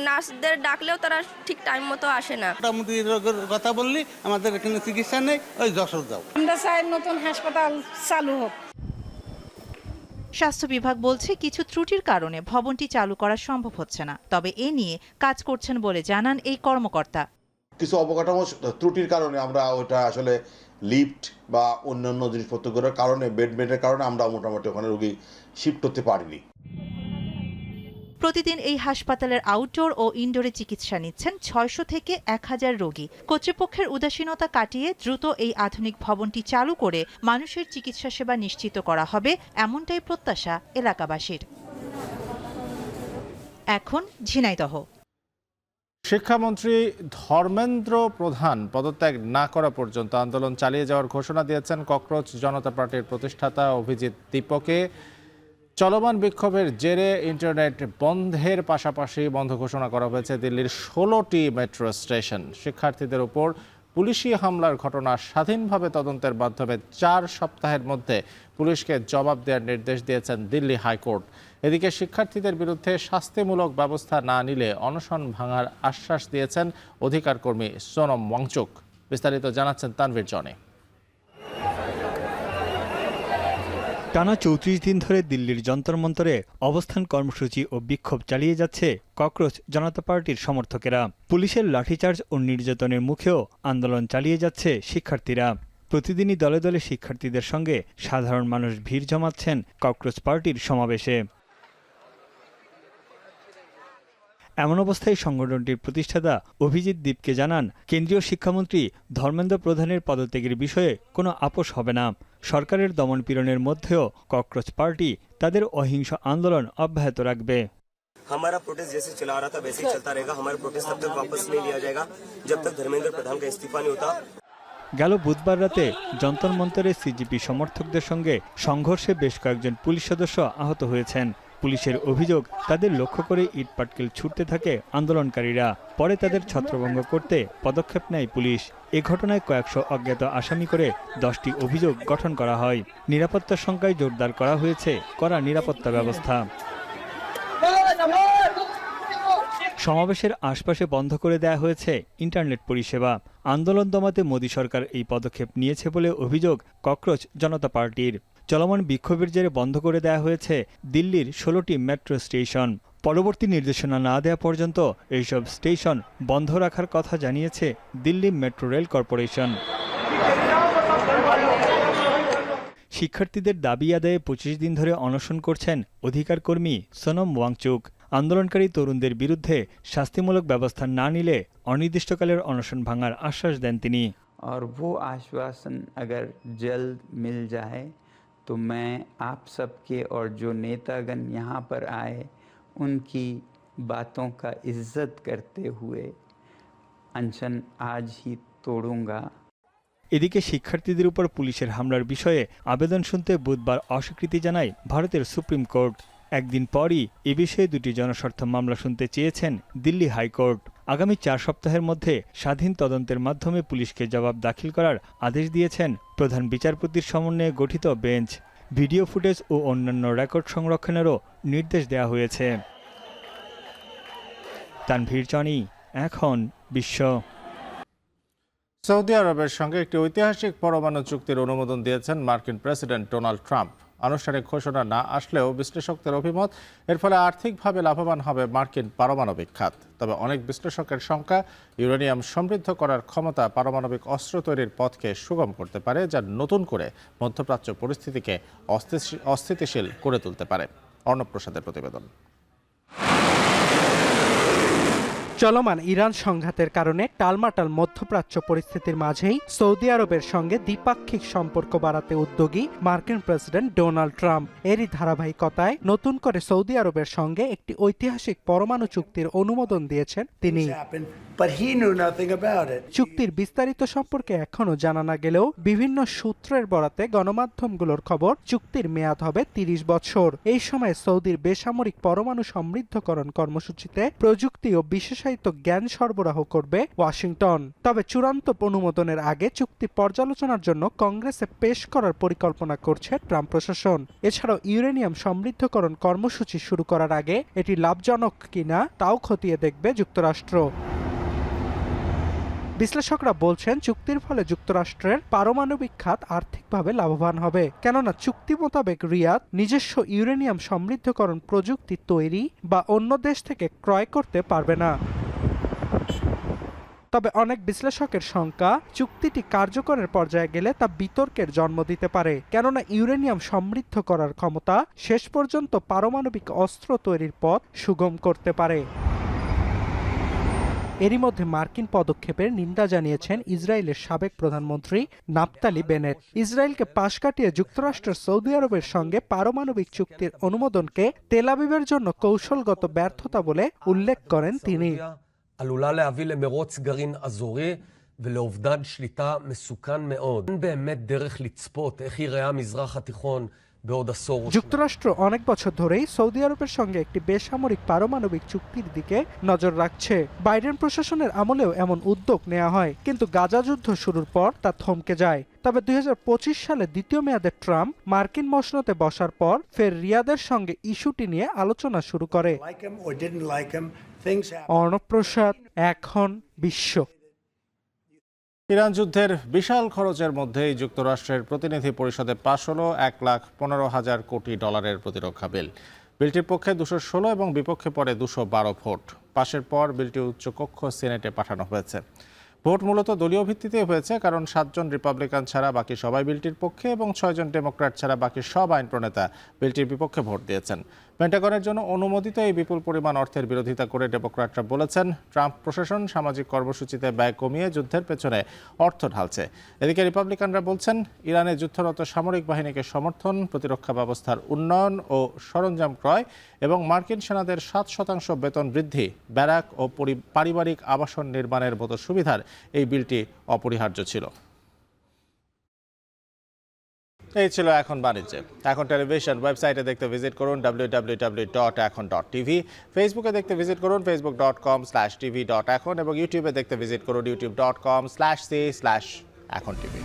নার্সদের ডাকলেও তারা ঠিক টাইম মতো আসে না। মোটামুটি রোগের কথা বললি আমাদের এখানে চিকিৎসা নেই, ওই যশোর যাও। আমরা চাই নতুন হাসপাতাল চালু হোক। স্বাস্থ্য বিভাগ বলছে কিছু ত্রুটির কারণে ভবনটি চালু করা সম্ভব হচ্ছে না। তবে এ নিয়ে কাজ করছেন বলে জানান এই কর্মকর্তা। কিছু অবকাঠামো ত্রুটির কারণে আমরা ওটা আসলে লিফট বা অন্যান্য জিনিসপত্রগুলোর কারণে বেডের কারণে আমরা মোটামুটি ওখানে রোগী শিফট করতে পারিনি। প্রতিদিন এই হাসপাতালের আউটডোর ও ইনডোরে চিকিৎসা নিচ্ছেন 600 থেকে 1000 রোগী। কর্তৃপক্ষের উদাসীনতা কাটিয়ে দ্রুত এই আধুনিক ভবনটি চালু করে মানুষের চিকিৎসা সেবা নিশ্চিত করা হবে, এমনটাই প্রত্যাশা এলাকাবাসীর। এখন ঝিনাইদহ। শিক্ষামন্ত্রী ধর্মেন্দ্র প্রধান পদত্যাগ না করা পর্যন্ত আন্দোলন চালিয়ে যাওয়ার ঘোষণা দিয়েছেন ককরোচ জনতা পার্টির প্রতিষ্ঠাতা অভিজিৎ দীপকে। চলমান বিক্ষোভের জেরে ইন্টারনেট বন্ধের পাশাপাশি বন্ধ ঘোষণা করা হয়েছে দিল্লির 16টি মেট্রো স্টেশন। শিক্ষার্থীদের উপর পুলিশি হামলার ঘটনা স্বাধীনভাবে তদন্তের মাধ্যমে 4 সপ্তাহের মধ্যে পুলিশকে জবাব দেওয়ার নির্দেশ দিয়েছেন দিল্লি হাইকোর্ট। এদিকে শিক্ষার্থীদের বিরুদ্ধে শাস্তিমূলক ব্যবস্থা না নিলে অনশন ভাঙার আশ্বাস দিয়েছেন অধিকার কর্মী সোনম ওয়াংচুক। বিস্তারিত জানাচ্ছেন তানভীর জনি। টানা 34 দিন ধরে দিল্লির যন্তর মন্তরে অবস্থান কর্মসূচি ও বিক্ষোভ চালিয়ে যাচ্ছে ককরোচ জনতা পার্টির সমর্থকেরা। পুলিশের লাঠিচার্জ ও নির্যাতনের মুখেও আন্দোলন চালিয়ে যাচ্ছে শিক্ষার্থীরা। প্রতিদিনই দলে দলে শিক্ষার্থীদের সঙ্গে সাধারণ মানুষ ভিড় জমাচ্ছেন ককরোচ পার্টির সমাবেশে। এমন অবস্থায় সংগঠনটির প্রতিষ্ঠাতা অভিজিৎ দীপকে জানান, কেন্দ্রীয় শিক্ষামন্ত্রী ধর্মেন্দ্র প্রধানের পদত্যাগের বিষয়ে কোনো আপোষ হবে না। সরকারের দমনপীড়নের মধ্যেও ককরোচ পার্টি তাদের অহিংস আন্দোলন অব্যাহত রাখবে। हमारा प्रोटेस्ट जैसे चला रहा था वैसे ही चलता रहेगा। हमारा प्रोटेस्ट तब तक वापस नहीं लिया जाएगा जब तक धर्मेंद्र प्रधान का इस्तीफा नहीं होता। গেল বুধবার রাতে যন্তর মন্তরে সিজিপি সমর্থকদের সঙ্গে সংঘর্ষে বেশ কয়েকজন পুলিশ সদস্য আহত হয়েছেন। পুলিশের অভিযোগ, তাদের লক্ষ্য করে ইট পাটকেল ছুটতে থাকে আন্দোলনকারীরা। পরে তাদের ছত্রভঙ্গ করতে পদক্ষেপ নেয় পুলিশ। এ ঘটনায় কয়েকশো অজ্ঞাত আসামি করে 10টি অভিযোগ গঠন করা হয়। নিরাপত্তার সংখ্যায় জোরদার করা হয়েছে কড়া নিরাপত্তা ব্যবস্থা। সমাবেশের আশপাশে বন্ধ করে দেয়া হয়েছে ইন্টারনেট পরিষেবা। আন্দোলন দমাতে মোদী সরকার এই পদক্ষেপ নিয়েছে বলে অভিযোগ ককরোচ জনতা পার্টির। চলমান বিক্ষোভের জেরে বন্ধ করে দেয়া হয়েছে দিল্লির 16টি মেট্রো স্টেশন। পরবর্তী নির্দেশনা না দেওয়া পর্যন্ত এইসব স্টেশন বন্ধ রাখার কথা জানিয়েছে দিল্লি মেট্রো রেল কর্পোরেশন। শিক্ষার্থীদের দাবি আদায়ে 25 দিন ধরে অনশন করছেন অধিকার কর্মী সোনম ওয়াংচুক। আন্দোলনকারী তরুণদের বিরুদ্ধে শাস্তিমূলক ব্যবস্থা না নিলে অনির্দিষ্টকালের অনশন ভাঙার আশ্বাস দেন তিনি। और वो आश्वासन अगर जल्द मिल जाए तो मैं आप सबके और जो नेतागण यहाँ पर आए उनकी बातों का इज्जत करते हुए अनशन आज ही तोड़ूंगा। এদিকে শিক্ষার্থীদের উপর পুলিশের হামলার বিষয়ে আবেদন শুনতে বুধবার অস্বীকৃতি জানায় ভারতের সুপ্রিম কোর্ট। একদিন পরই এ বিষয়ে দুটি জনস্বার্থ মামলা শুনতে চেয়েছেন দিল্লি হাইকোর্ট। আগামী 4 সপ্তাহের মধ্যে স্বাধীন তদন্তের মাধ্যমে পুলিশকে জবাব দাখিল করার আদেশ দিয়েছেন প্রধান বিচারপতির সমন্বয়ে গঠিত বেঞ্চ। ভিডিও ফুটেজ ও অন্যান্য রেকর্ড সংরক্ষণেরও নির্দেশ দেওয়া হয়েছে। তানভীর জনি, এখন বিশ্ব। সৌদি আরবের সঙ্গে একটি ঐতিহাসিক পরমাণু চুক্তির অনুমোদন দিয়েছেন মার্কিন প্রেসিডেন্ট ডোনাল্ড ট্রাম্প। আনুষ্ঠানিক ঘোষণা না আসলেও বিশ্লেষকদের অভিমত, এর ফলে আর্থিকভাবে লাভবান হবে মার্কিন পারমাণবিক খাত। তবে অনেক বিশ্লেষকের শঙ্কা, ইউরেনিয়াম সমৃদ্ধ করার ক্ষমতা পারমাণবিক অস্ত্র তৈরির পথকে সুগম করতে পারে, যা নতুন করে মধ্যপ্রাচ্য পরিস্থিতিকে অস্থিতিশীল করে তুলতে পারে। অর্ণব প্রসাদের প্রতিবেদন। চলমান ইরান সংঘাতের কারণে টালমাটাল মধ্যপ্রাচ্য পরিস্থিতির মাঝেই সৌদি আরবের সঙ্গে দ্বিপাক্ষিক সম্পর্ক বাড়াতে উদ্যোগী মার্কিন প্রেসিডেন্ট ডোনাল্ড ট্রাম্প। এরই ধারাবাহিকতায় নতুন করে সৌদি আরবের সঙ্গে একটি ঐতিহাসিক পরমাণু চুক্তির অনুমোদন দিয়েছেন তিনি। চুক্তির বিস্তারিত সম্পর্কে এখনো জানা না গেলেও বিভিন্ন সূত্রের বরাতে গণমাধ্যমগুলোর খবর, চুক্তির মেয়াদ হবে 30 বছর। এই সময় সৌদির বেসামরিক পরমাণু সমৃদ্ধকরণ কর্মসূচিতে প্রযুক্তি ও বিশেষায়িত জ্ঞান সরবরাহ করবে ওয়াশিংটন। তবে চূড়ান্ত অনুমোদনের আগে চুক্তি পর্যালোচনার জন্য কংগ্রেসে পেশ করার পরিকল্পনা করছে ট্রাম্প প্রশাসন। এছাড়াও ইউরেনিয়াম সমৃদ্ধকরণ কর্মসূচি শুরু করার আগে এটি লাভজনক কিনা তাও খতিয়ে দেখবে যুক্তরাষ্ট্র। বিশ্লেষকরা বলছেন, চুক্তির ফলে যুক্তরাষ্ট্রের পারমাণবিক খাত আর্থিকভাবে লাভবান হবে, কেননা চুক্তি মোতাবেক রিয়াদ নিজস্ব ইউরেনিয়াম সমৃদ্ধকরণ প্রযুক্তি তৈরি বা অন্য দেশ থেকে ক্রয় করতে পারবে না। তবে অনেক বিশ্লেষকের শঙ্কা, চুক্তিটি কার্যকরের পর্যায়ে গেলে তা বিতর্কের জন্ম দিতে পারে, কেননা ইউরেনিয়াম সমৃদ্ধ করার ক্ষমতা শেষ পর্যন্ত পারমাণবিক অস্ত্র তৈরির পথ সুগম করতে পারে। এরই মধ্যে মার্কিন পদক্ষেপের নিন্দা জানিয়েছেন ইসরায়েলের সাবেক প্রধানমন্ত্রী নাফতালি বেনেট। ইসরায়েলকে পাশ কাটিয়ে যুক্তরাষ্ট্রের সৌদি আরবের সঙ্গে পারমাণবিক চুক্তির অনুমোদনকে তেল আবিবের জন্য কৌশলগত ব্যর্থতা বলে উল্লেখ করেন তিনি। עלולה להביא למרוץ גרעין אזורי ולאובדן שליטה מסוכן מאוד. אין באמת דרך לצפות איך ייראה המזרח התיכון בעוד עשור. যুক্তরাষ্ট্র অনেক বছর ধরেই সৌদি আরবের সঙ্গে একটি বেসামরিক পারমাণবিক চুক্তির দিকে নজর রাখছে। বাইডেন প্রশাসনের আমলেও এমন উদ্যোগ নেওয়া হয়, কিন্তু গাজা যুদ্ধ শুরুর পর তা থমকে যায়। তবে 2025 সালে দ্বিতীয় মেয়াদে ট্রাম্প মার্কিন মসনদে বসার পর ফের রিয়াদের সঙ্গে ইস্যুটি নিয়ে আলোচনা শুরু করে। অর্ণব প্রসাদ, এখন বিশ্ব। ইরান যুদ্ধের বিশাল খরচের মধ্যেই যুক্তরাষ্ট্রের প্রতিনিধি পরিষদে পাশ হল $1,15,000 কোটি প্রতিরক্ষা বিল। বিলটির পক্ষে 216 এবং বিপক্ষে পরে 212 ভোট। পাশের পর বিলটি উচ্চকক্ষ সিনেটে পাঠানো হয়েছে। ভোট মূলত দলীয় ভিত্তিতে হয়েছে, কারণ 7 জন রিপাবলিকান ছাড়া বাকি সবাই বিলটির পক্ষে এবং 6 জন ডেমোক্র্যাট ছাড়া বাকি সব আইন প্রণেতা বিলটির বিপক্ষে ভোট দিয়েছেন। পেন্টাগনের জন্য অনুমোদিত এই বিপুল পরিমাণ অর্থের বিরোধিতা করে ডেমোক্র্যাটরা বলেছেন, ট্রাম্প প্রশাসন সামাজিক কর্মসূচিতে ব্যয় কমিয়ে যুদ্ধের পেছনে অর্থ ঢালছে। এদিকে রিপাবলিকানরা বলছেন, ইরানে যুদ্ধরত সামরিক বাহিনীকে সমর্থন, প্রতিরক্ষা ব্যবস্থার উন্নয়ন ও সরঞ্জাম ক্রয় এবং মার্কিন সেনাদের 7% বেতন বৃদ্ধি, ব্যারাক ও পারিবারিক আবাসন নির্মাণের মতো সুবিধার এই বিলটি অপরিহার্য ছিল। এই ছিল এখন বাণিজ্যে। এখন টেলিভিশন ওয়েবসাইটে দেখতে ভিজিট করুন www.ekhon.tv, ফেসবুকে দেখতে ভিজিট করুন facebook.com/tv.ekhon এবং ইউটিউবে দেখতে ভিজিট করুন youtube.com/c/ekhon tv।